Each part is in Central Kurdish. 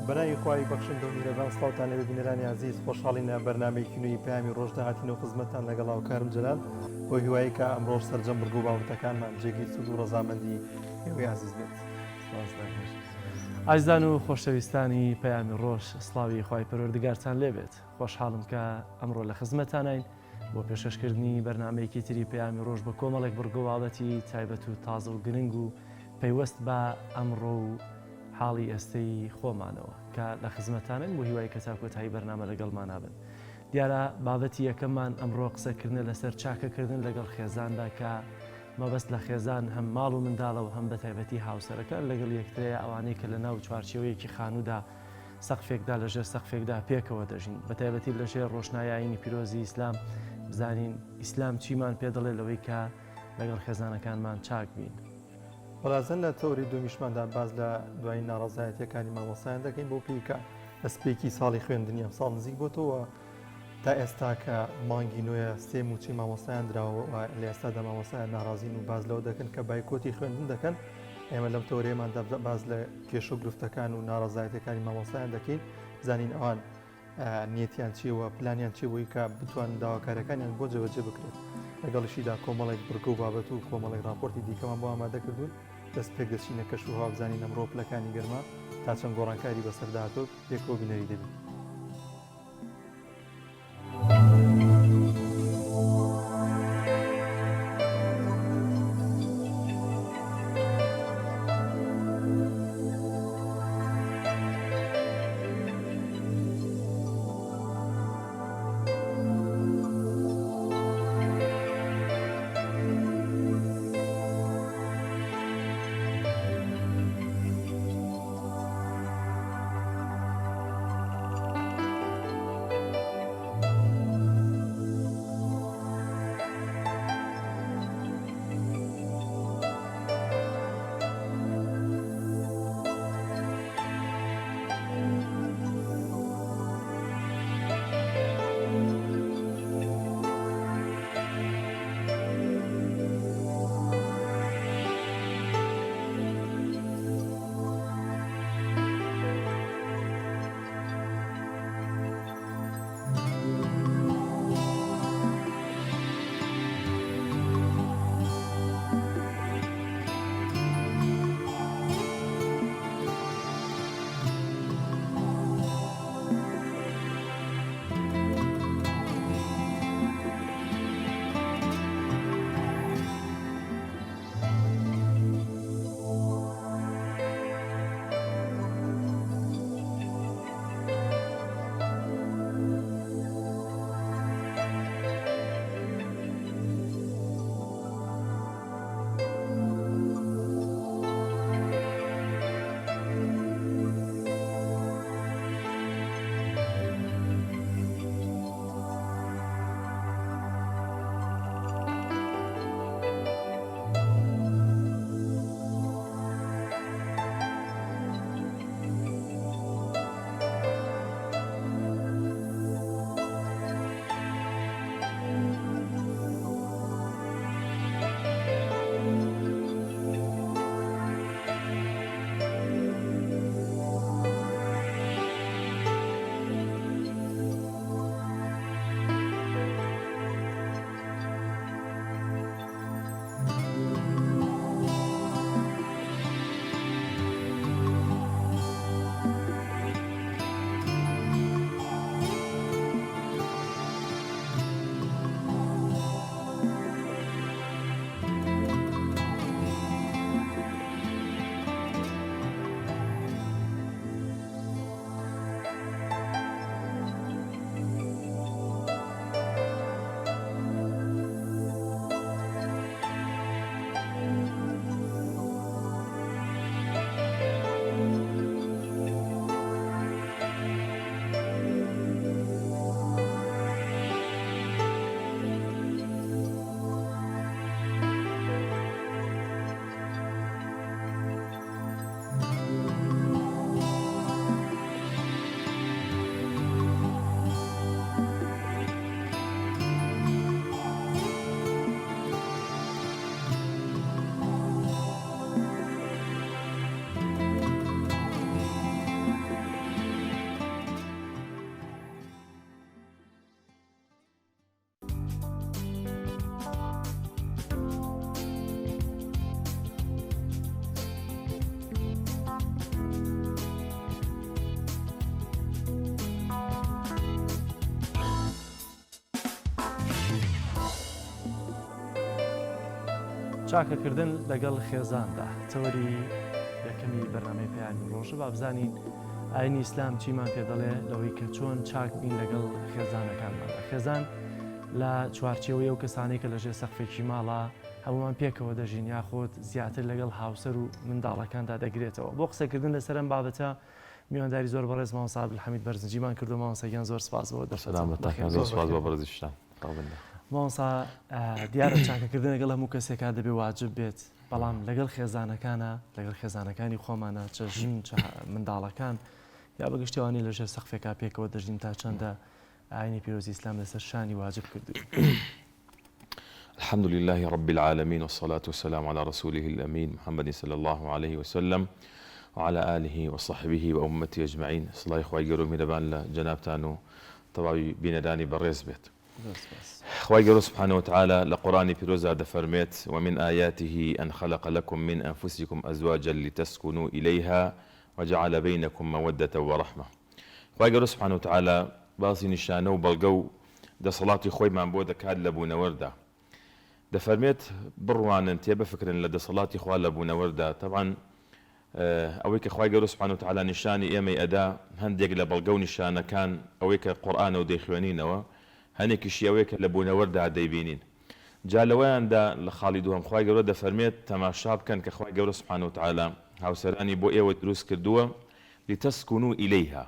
بەناوی خوای بەخشندە و میهرەبان سڵاوتان لەبێ بینەرانی عەزیز خۆشحاڵینە بەرنامەیەکی نوێی پەیامی ڕۆژدا هاتینەوە خزمەتتان لەگەڵ هاوکارم جەلال بۆ هیوایی کە ئەمڕۆژ سەرجەم بڕگو باوتەکانمان جێگی سود و ڕەزامەندی ئێوەی عەزیز بێت. ئازیزان و خۆشەویستانی پەیامی ڕۆژ سڵاوی خوای پەروەردگارتان لێبێت. خۆشحاڵم کە ئەمڕۆ لە خزمەتانین بۆ پێشکەشکردنی بەرنمەیەکی تری پەیامی ڕۆژ بە کۆمەڵێک بڕگوڵاوەتی تایبەت و تازە و گرنگ و پەیوەست بە ئەمڕۆ و حاڵی ئێستەی خۆمانەوە کە لە خزمەتانن بۆ هیوای کە تاکۆتایی بەرنامە لەگەڵمان نابن. دیارە بابەتی یەکەممان ئەمڕۆ قسەکردن لەسەر چاکەکردن لەگەڵ خێزاندا کە مەبەست لە خێزان هەم ماڵ و منداڵەوە هەم بە تایبەتی هاوسەرەکان لەگەڵ یەکترەیە ئەوانەی کە لە ناو چوارچێوەیەکی خانوودا سەقفێکدا لەژێر سەقفێکدا پێکەوە دەژین بە تایبەتی لەژێر ڕۆشنایانی پیرۆزی ئیسلام بزانین ئیسلام چیمان پێ دەڵێ لەوەی کە لەگەڵ خێزانەکانمان چاک بین. بەڵازن لە تەوری دومیشماندا باز لە دوای ناڕەزایەتیەکانی مامۆسایان دەکەین بۆ پێیکە دەستپێکی ساڵی خوێندنی ئەم ساڵ نزیک بۆتەوە تا ئێستا کە مانگی نوێە سێ موچی مامۆسایان درراوە لە ئێستادا مامۆسایان ناڕازین و باز لەوە دەکەن کە بایکۆتی خوێندن دەکەن. ئێمە لەم تەورەیەماندا باز لە کێشە و گرفتەکان و ناڕەزایەتەکانی مامۆسایان دەکەین زانین ئەوان نیەتیان چیەوە پلانیان چێبووی کە بتوان داواکارەکانیان بۆ جێبەجێ بکرێت. لەگەڵشیدا کۆمەڵێک بڕگە و بابەت و کۆمەڵێک راپۆرتی دیکەمان بۆ ئامادە کردوون دەست پێک دەچینە کەش و هاوبزانین ئەمڕۆ پلەکانی گەرما تا چەند گۆڕانکاری بەسەرداهاتۆ پێکەوە بینەری دەبێت. چاکەکردن لەگەڵ خێزاندا تەوەری یەکەمی بەرنامەی پەیامی ڕۆژە با بزانین ئاینی ئیسلام چیمان پێ دەڵێ لەوەی کە چۆن چاک بین لەگەڵ خێزانەکانماندا. خێزان لە چوارچێوەیە و کەسانەی کە لەژێر سەقفێکی ماڵە هەمومان پێکەوە دەژین یاخۆت زیاتر لەگەڵ هاوسەر و منداڵەکاندا دەگرێتەوە. بۆ قسەکردن لەسەرم بابەتە میوانداری زۆر بەڕێز مامۆستا عەبدولحەمید بەرزنجیمان کردو. مامۆستاگیان زۆر سپاس بۆ دەسەلامەتەکان زۆر سپاس بۆ بەرزشتان. مامۆستا دیارە چاکەکردن لەگەڵ هەموو کەسێکا دەبێ واجب بێت، بەڵام لەگەڵ خێزانەکانە لەگەڵ خێزانەکانی خۆمانە چە ژین چ منداڵەکان یا بەگشتیوانی لەژێر سەقفێکا پێکەوە دەژین تا چەندە ئاینی پیرۆزی ئیسلام لەسەر شانی واجب کردو. الحمد لله رب العالمين والصلاة والسلام على رسوله الأمين محمد صلى الله عليه وسلم وعلى آله وصحبه وأمته أجمعين. صلاة إخوة قروا ميربان لجنابتانو طبعا بينداني بريز بيت. إخوة قروا سبحانه وتعالى لقرآن بيروزا دفرميت ومن آياته أن خلق لكم من أنفسكم أزواجا لتسكنوا إليها وجعل بينكم مودة ورحمة. إخوة قروا سبحانه وتعالى باصي نشانه وبلقوا ده صلاة إخوة من بودا كاد لبونا ورده دەفەرمێت بڕوانن تێ بفکرن لە دەسەڵاتی خوا لە بوونەوەردا. طبعاً ئەوەی کە خوای گەورە سوبحانە وتعالا نیشانی ئێمەی ئەدا هەندێک لە بەڵگە و نیشانەکان ئەوەی کە قورئانە و دەیخوێنینەوە هەنێکیشی ئەوەی کە لە بوونەوەردا دەیبینین. جا لەوەیاندا لە خاڵی دووەم خوای گەورە دەفەرمێت تەماشا بکەن کە خوای گەورە سوبحانە وتعالا هاوسەرانی بۆ ئێوە دروست کردووە لتەسکونوا ئیلەیها.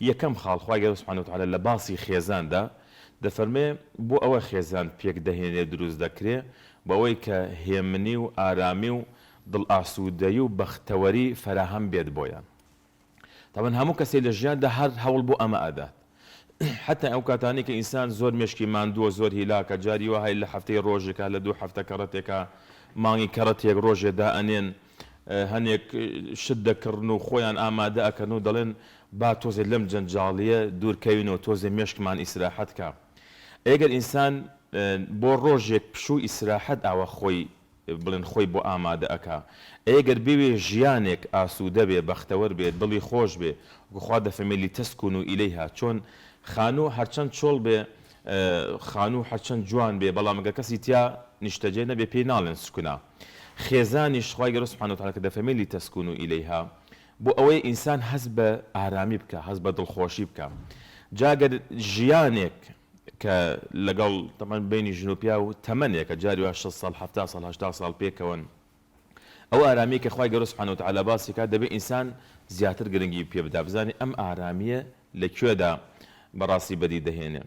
یەکەم خاڵ خوای گەورە سوبحانە وتعالا لە باسی خێزاندا دەفەرمێ بۆ ئەوە خێزان پێک دەهێنێ دروست دەکرێ بۆ ئەوەی کە هێمنی و ئارامی و دڵ ئاسوودەیی و بەختەوەری فەراهەم بێت بۆیان. تاوان هەموو کەسێ لە ژیاندا هەر هەوڵ بۆ ئەمە ئەدات. حتا ئەو کاتانی کە ئینسان زۆر مێشکی ماندووە زۆر هیلاکە جاری وهەیە لە هەفتەی ڕۆژێکە لە دوو هەفتە کەڕەتێکە مانگی کەڕەتێک ڕۆژێدا ئەنێن هەنێک شت دەکردن و خۆیان ئامادە ئەکەن و دەڵێن با تۆزێ لەم جەنجاڵیە دوورکەوینەوە تۆزێ مێشکمان ئیسراحەت کە. ئەگەر ئینسان بۆ ڕۆژێک پشوو ئیسراحەت ئاوە خۆی بڵێن خۆی بۆ ئامادە ئەکا، ئەگەر بوێ ژیانێک ئاسوودە بێ بەختەوەر بێت دڵی خۆش بێ خوا دەفەرمێ لتەسکونوا ئیلەیها. چۆن خانوو هەرچەند چۆڵ بێ خانوو هەرچەند جوان بێ بەڵام ئەگەر کەسی تیا نیشتەجێ نەبێ پێی ناڵێن سکونا. خێزانیش خوای گەورە سوبحانە وتعالا کە دەفەرمێ لتەسکونوا ئیلەیها بۆ ئەوەی ئینسان هەست بە ئارامی بکە هەست بە دڵخۆشی بکە. جاگەر ژیانێک کە لەگەڵ تەمان بینی ژن و پیا و تەمەنێکە جاری وە 6 ساڵ 70 ساڵ 80 ساڵ پێکەوەن ئەو ئارامی کە خوای گەورە سوبحانە وتعالا باسی کات دەبێت ئینسان زیاتر گرنگی پێ بدا بزانێ ئەم ئارامیە لەکوێدا بەڕاستی بەدی دەهێنێ.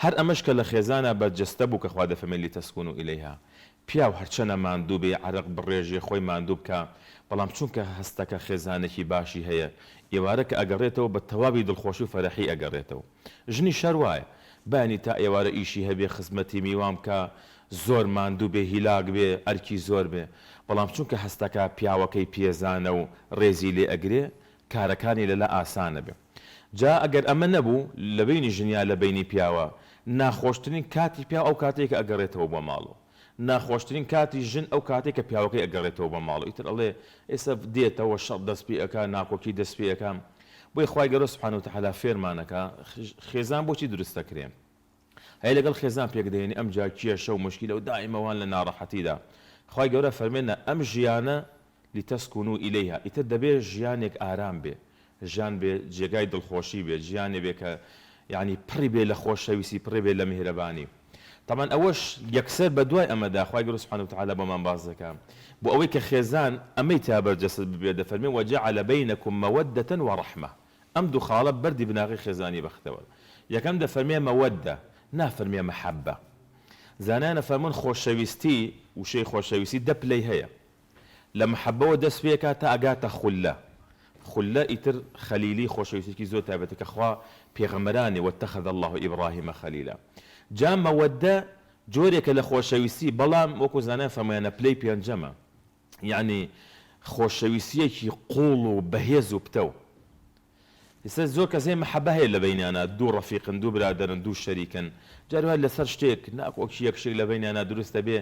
هەر ئەمەش کە لە خێزانە بەرجەستە بوو کە خوا دەفەرمێ لتەسکونوا ئیلەیها. پیاو هەرچەنە ماندوو بێ عەرق بڕێژێ خۆی ماندوو بکە بەڵام چونکە هەستەکە خێزانێکی باشی هەیە ئێوارە کە ئەگەڕێتەوە بە تەواوی دڵخۆشی و فەرەحی ئەگەڕێتەوە. ژنی شەر وایە بانی تا ئێوارە ئیشی هەبێ خزمەتی میوان کە زۆر ماندوو بێ هیلاک بێ ئەرکی زۆر بێ بەڵام چونکە هەستەکە پیاوەکەی پێزانە و ڕێزی لێ ئەگرێ کارەکانی لەلا ئاسانە بێ. جا ئەگەر ئەمە نەبوو لە بینی ژنیا لە بینی پیاوە ناخۆشترین کاتی پیا ئەو کاتێک کە ئەگەڕێتەوە بۆ ماڵەوە ناخۆشترین کاتی ژن ئەو کاتێک کە پیاوەکەی ئەگەڕێتەوە بە ماڵەوە ئیتر ئەڵێ ئێستا دێتەوە شەڕ دەست پێ ئەکا ناکۆکی دەست پێ ئەکام. بۆی خوای گەورە سوبحانە وتعالا فێرمانەکە خێزان بۆچی دروست دەکرێن. هەیە لەگەڵ خێزان پێک دەهێنی ئەم جا کێشە و مشکلە و دائیمەوان لە ناڕەحەتیدا خوای گەورە فەرمێنە ئەم ژیانە لتەسکونوا ئیلەیها ئیتر دەبێ ژیانێک ئارام بێ ژیان بێ جێگای دڵخۆشی بێ ژیانێ بێ کە یعنی پڕی بێ لە خۆشەویستی پڕی بێ لە میهرەبانی. طبعا ئەوەش یەکسەر بە دوای ئەمەدا خوای گەورە سوبحانە وتعالا بۆمان باس دەکات بۆ ئەوەی کە خێزان ئەمەی تا بەرجەست ببێ دەفەرمێ وجعل بينكم مودة ورحمة. ئەم دوو خاڵە بەردی بناغی خێزانی بەختەوە. یەکەم دەفەرمێ مەودە نافەرمێ مەحەبە. زانایانە فەرمون خۆشەویستی وشەی خۆشەویستی دە پلەی هەیە لە مەحەبەوە دەست پێ کات تا ئەگاتە خولە. خولە ئیتر خەلیلی خۆشەویستێکی زۆر تایبەتە کە خوا پێغەمبەرانی واتخذ الله ئیبراهیم خەلیلا. جا مەودە جۆرێکە لە خۆشەویستی بەڵام وەکو زانایان فەرموویانە پلەی پێنجەمە یعنی خۆشەویستیەکی قوڵ و بەهێز و پتە. ئێستا زۆر کەسێ مەحەبە هەیە لە بینیانە دوو ڕەفیقن دوو برادەرن دوو شەریکن جاری وایە لەسەر شتێک ناکۆکی یەکشێک لە بینیانە دروستە بێ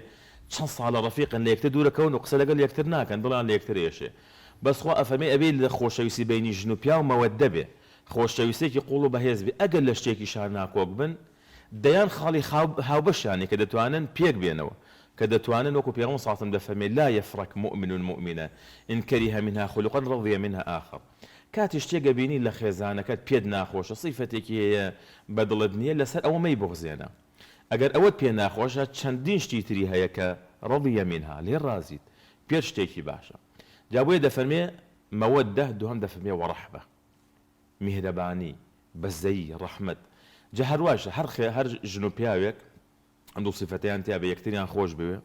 چەند ساڵە ڕەفیقن لە یەکتر دوورەکەون و قسە لەگەڵ یەکتر ناکەن دڵیان لە یەکتر ئێشێ بەس خوا ئەفەرمێ ئەبێ لە خۆشەویستی بینی ژن و پیا و مەودە بێ خۆشەویستێکی قوڵ و بەهێز بێ. ئەگەر لە شتێکی شار ناکۆک بن دەیان خاڵی هاوبەشیانی کە دەتوانن پێک بێنەوە کە دەتوانن وەکو پێغەمبەر صلی الله علیه و سلم دەفەرمێ لا يفرق مؤمن مؤمنة إن كره منها خلقا رضي منها آخر کاتی شتێکە بینی لە خێزانەکەت پێت ناخۆشە سیفەتێکی هەیە بەدڵت نییە لەسەر ئەوە مەی بغزێنە ئەگەر ئەوەت پێ ناخۆشە چەندین شتی تری هەیە کە ڕضی منها لێ ڕازیت پێت شتێکی باشە جا بۆیە دەفەرمێ مەوەدە دووەم دەفەرمێ وەڕەحمە میهرەبانی بەزەیی ڕەحمەت جا هەرواشە هەر ژن و پیاوێک ئەم دوو سیفەتەیان تیا بە یەکتریان خۆش بوێ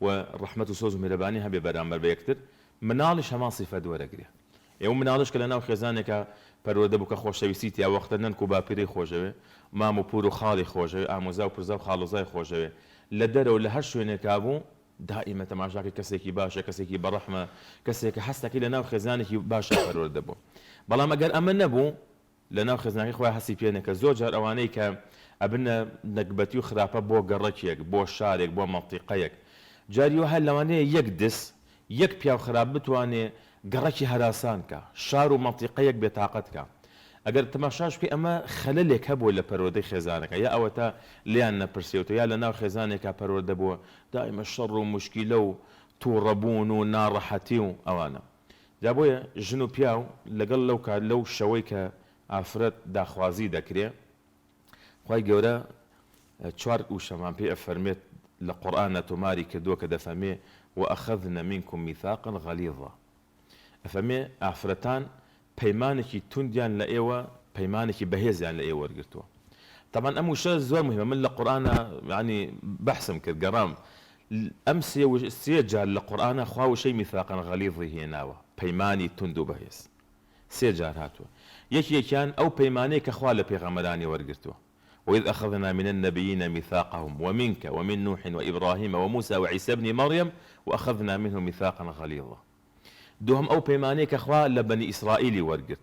و ڕەحمەت و سۆز و میهرەبانی هەبێ بەرامبەر بە یەکتر مناڵیش هەمان سیفەت وەرەگرێ ئێوە مناڵش کە لە ناو خێزانێکە پەروەردە بوو کە خۆشەویستی تیا وەختە نەنک و باپیرەی خۆشەوێ مام و پور و خاڵی خۆشەوێ ئامۆزا و پرزە و خاڵۆزای خۆشەوێ لە دەرەوە لە هەر شوێنێکا بوو دائیمە تەماشاکە کەسێکی باشە کەسێکی بەڕەحمە کەسێکە هەستەکەی لە ناو خێزانێکی باشە پەروەردە بوو بەڵام ئەگەر ئەمە نەبوو لە ناو خێزانەکەی خۆیان هەستی پێنێکە زۆر جار ئەوانەی کە ئەبنە نەکبەتی و خراپە بۆ گەڕەکێک بۆ شارێک بۆ مەنتیقەیەک جاری وهە لەوانەیە یەک دس یەک پیاو خراپ بتوانێ گەڕەکی هەراسان کە شار و مەنتیقەیەک بێتاقەت کە ئەگەر تەماشاش بکەی ئەمە خەلەلێک هەبووە لە پەروەردەی خێزانەکە یا ئەوە تا لیان نەپرسێتەوە یا لە ناو خێزانێکا پەروەردە بووە دائیمە شەڕ و موشکیلە و تووڕەبوون و ناڕەحەتی و ئەوانە جا بۆیە ژن و پیاو لەگەڵ لەو کار لەو شەوەی کە ئافرەت داخوازی دەکرێ خوای گەورە چوار وشەمان پێ ئەفەرمێت لە قورئانە تۆماری کردووە کە دەفەرمێ وأخذنا منكم ميثاقا غليظا ئەفەرمێ ئافرەتان پەیمانێکی توندیان لە ئێوە پەیمانێکی بەهێزیان لە ئێوە وەرگرتووە طبعا ئەم وشە زۆر مهمە من لە قورئانە ینی بەحسم کرد گەڕام ئەم سێ جار لە قورئانە خوا وشەی میثاقا غەلیظی هێناوە پەیمانی تند و بەهێز سێ جار هاتووە یەکیان ئەو پەیمانەی کە خوا لە پێغەمبەرانی وەرگرتووە وإذ أخذنا من النبيين ميثاقهم ومنك ومن نوح وإبراهيم وموسى وعيسى ابن مريم وأخذنا منهم ميثاقا غليظا دوهم أو بيمانيك أخوة لبني إسرائيل ورقت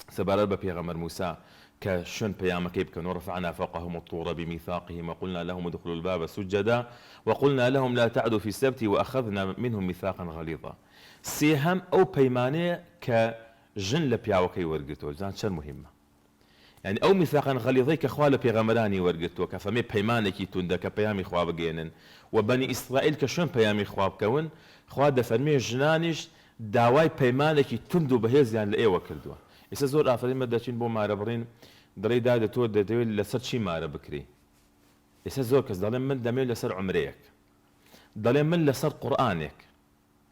سبارة ببيغمر موسى كشن بيامك كيف ورفعنا فوقهم الطور بميثاقهم وقلنا لهم ادخلوا الباب سجدا وقلنا لهم لا تعدوا في السبت وأخذنا منهم ميثاقا غليظا سيهم أو بيماني كجن لبياوكي ورقتو زان شن مهمة يعني أو ميثاقا غليظي كخوال بيغمراني ورقتو كفمي بيمانكي توندا كبيامي خواب جينن وبني إسرائيل كشن بيامي خواب كون خواد فرمي جنانش داوای پەیمانێکی تند و بەهێزیان لە ئێوە کردووە ئێستا زۆر ئافرین دەچین بۆ مارە بڕین دڵی دادە تۆ دەتەوێت لەسەر چی مارە بکری ئێستا زۆر کەس دەڵێن من دەمێت لەسەر عومرەیەک دەڵێن من لەسەر قورئانێک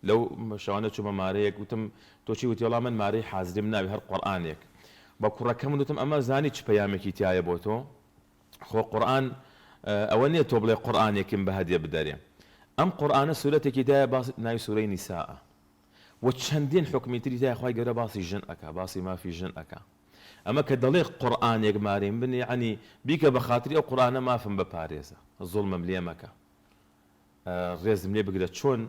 لەو شەوانە چوومە مارەیەک وتم تۆچی وتی وەڵام من مارەی حازریم ناوی هەر قورئانێک بە کوڕەکەم وتم ئەمە زانی چ پەیامێکی تایە بۆ تۆ خۆ قورئان ئەوە نییە تۆ بڵێ قورئانێکم بە هەدیە بدەرێ ئەم قورئانە سورەتێکی دایە باسی ناوی سوورەی نیساءە وچەندین حکمی تری تای خوای گەورە باسی ژن ئەکا باسی مافی ژن ئەکا ئەمە کە دەڵێ قورئانێک ماریم بن یعنی بیکە بە خاتری ئەو قورئانە مافم بپارێزە زوڵمم لێ مەکە ڕێزم لێ بگرە چۆن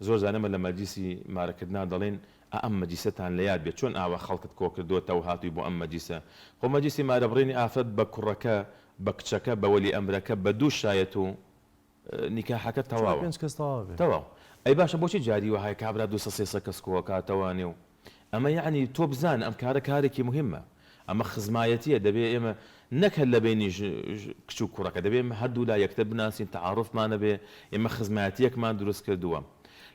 زۆر زانەمە لە مەجلیسی مارەکردنا دەڵێن ئەم مەجلیسەتان لە یاد بێت چۆن ئاوا خەڵکت کۆ کردووەتەوە هاتووی بۆ ئەم مەجلیسە خۆ مەجلیسی مارەبڕینی ئافرەت بە کوڕەکە بە کچەکە بە وەلی ئەمرەکە بە دوو شایەت و نیکاحەکە تەواوە تەواو ئەی باشە بۆچی جاری وهەیە کابرا دوو سێ کەس کۆ کاتەوانێ و ئەمە یعنی تۆ بزان ئەم کارە کارێکی مهمە ئەمە خزمایەتیە دەبێ ئێمە نەکە لە بینی کچ و کوڕەکە دەبێ هەردوو لا یەکتر بناسین تعارفمانە بێ ئێمە خزمایەتیەکمان دروست کردووە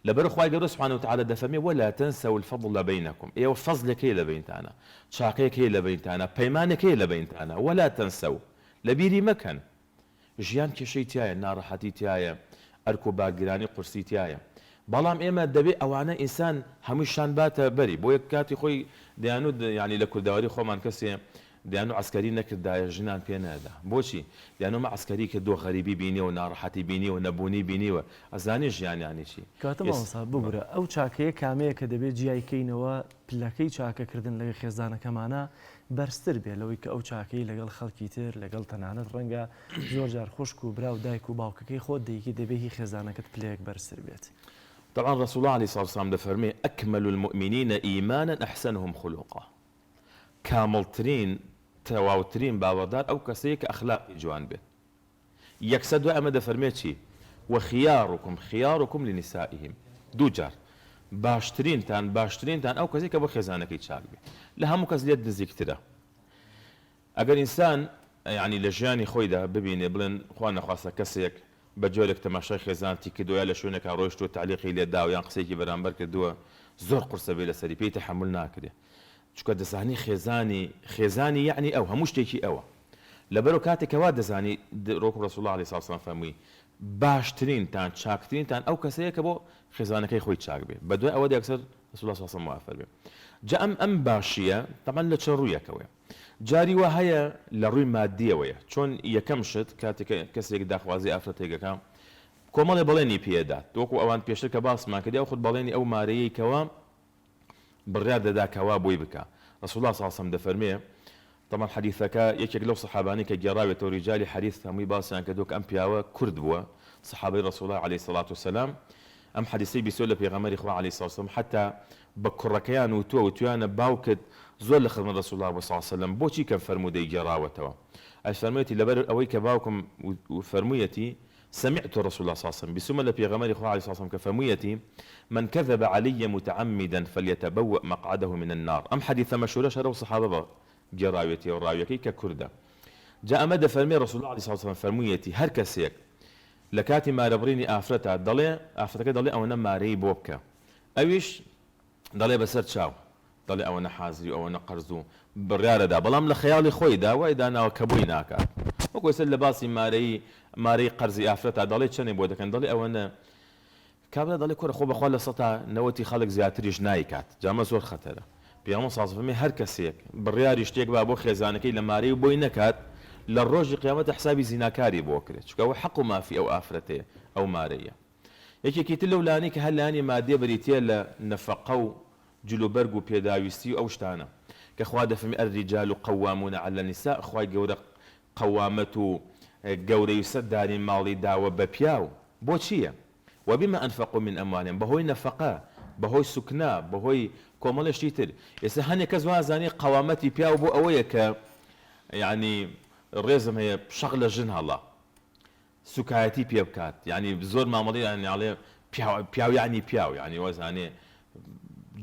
لەبەر خوای گەورە سوبحانه وتعالى دەفەرمێ ولا تنسوا الفضل بينكم ئێوە فەزلێکی لە بینتانە چاقەیەکی لە بینتانە پەیمانێکی لە بینتانە ولا تنسوا لەبیری مەکەن ژیان کێشەی تایە ناڕەحەتی تایە ئەرک و باگرانی قورسی تایە بەڵام ئێمە دەبێت ئەوانە ئینسان هەمووشان باتە بەری بۆ یەک کاتی خۆی دەیانوت ینی لە کورداواری خۆمان کەسێ دەیانوت عسکەری نەکردایە ژنان پێ نەدا بۆچی دەیانوت عسکەری کردو غەریبی بینی و ناڕەحەتی بینی و نەبوونی بینیوە ئەزانی ژیانیانی چی کاتە مامۆستا ببورە ئەو چاکەیە کامەیە کە دەبێت جیایکەینەوە پلەکەی چاکەکردن لەگە خێزانەکەمانە بەرزتر بێ لەوەی کە ئەو چاکەی لەگەڵ خەڵکی تر لەگەڵ تەنانەت ڕەنگە زۆر جار خوشک و برا و دایک و باوکەکەی خۆت دەیکی دەبێت هی خێزانەکەت پلەیەک بەرزتر بێت طبعا رسول الله عليه الصلاة والسلام دفرمي أكمل المؤمنين إيمانا أحسنهم خلقا كاملترين تواوترين باودار أو كسيك أخلاق جوان به يكسد أما دفرمي شي وخياركم خياركم لنسائهم دوجار باشترين تان أو كسيك أبو خزانك يتشاق به لها مكز اليد نزيكتره أقل إنسان يعني لجاني خويدا ببيني بلن خوانا خاصة كسيك بە جۆرێک تەماشای خێزانتی کردوە لە شوێنێکا ڕۆیشتووە تعلیقی لێدا و یان قسێکی بەرامبەر کردووە زۆر قورسە بێ لەسەری پێی تەحمل ناکرێ چکە دەزانی خێزانی یعنی ئەو هەموو شتێکی ئەوە لەبەرەوە کاتێکەوە دەزانی ڕۆک ڕسوڵ الله علیه السلام فەرمووی باشترینتان چاکترینتان ئەو کەسەیە کە بۆ خێزانەکەی خۆی چاک بێ بەدوای ئەوە دەکسەر رسول الله صلی الله علیه و موافق بێ جا ئەم باشیە طبعا لە چه ڕوویەکەوە جاری وە هەیە لە ڕووی مادیەوەیە چۆن یەکەم شت کاتێک کەسێک داخوازی ئافرەتێکەکە کۆمەڵێ بەڵێنی پێدات وەکو ئەوان پێشتر کە باسمان کردی ئەو خود بەڵێنی ئەو مارەیەی کەوا بڕیار دەدا کەوا بۆی بکە رسول الله صلی الله علیه و دەفەرمێ طبعا حديثەکە یەکێک لەو سەحابانی کە گێڕاوێتەوە ریجالی حدیث هەمووی باسییان کردو کە ئەم پیاوە کورد بووە صحابەی رسول الله عليه الصلاة والسلام ئەم حدیثەی بیسۆ لە پێغەمبەری خوا عليه الصلاة والسلام حتى بە کوڕەکەیان وتویانە باوکت زۆر لە خزمەت رسول الله صلی الله عليه وسلم بۆچی کەم فەرموودەی گێڕاوەتەوە ئەفەرموویەتی لەبەر ئەوەی کە باوکم فەرموویەتی سمعت رسول الله صلى الله عليه وسلم بسم الله پیغمبر خدا عليه الصلاه والسلام كفميتي من كذب علي متعمدا فليتبوأ مقعده من النار ام حديث مشهور شرو صحابه جراويتي وراويكي ككرده جاء مدى فرمي رسول الله عليه الصلاه والسلام فرميتي هر كسيك لكاتي ما ربريني افرتا ضلي افرتك ضلي او ماري بوبكا اويش ضلي بسر تشاو ضلي او حازري او قرزو برياره دا بلام لخيالي خوي دا واذا انا كبويناك وەکو سەر لە باسی مارەی قەرزی ئافرەتە دەڵێ چەندێ بۆ دەکەن دەڵێ ئەوەنە کابرا دەڵێ کوڕە خۆ بەخوا لە 90 خەڵک زیاتریش نایکات جامە زۆر خەتەرە پیامبەر صلی الله علیه و هەر کەسێک بڕیاری شتێک با بۆ خێزانەکەی لە مارەی بۆی نەکات لە ڕۆژی قیامەت حسابی زیناکاری بۆ کرێت چکە ئەوە حەق و مافی ئەو ئافرەتەیە ئەو مارەیە یەکێکی تر لەو لانەی کە هەر لانی مادیە بریتە لە نەفەقە و جلوبەرگ و پێداویستی و ئەو شتانە کە خوا دەفەرمی الرجال قوامون على النساء خوای گەورە قوامەت و گەورەی سەردانی ماڵی داوە بە پیاو بۆ چییە وبما أنفقوا من أموالهم بەهۆی نەفەقە بەهۆی سوکنا بەهۆی کۆمەڵێشتی تر ئێستا هەنێک کەس وازانی قەوامەتی پیاو بۆ ئەوەیە کە یعنی ڕێزم هەیە شەق لە ژن هەڵا سوکایەتی پێ بکات یعنی زۆر مامەڵی یعنی پیاو یعنی پیاو یعنی وەزانێ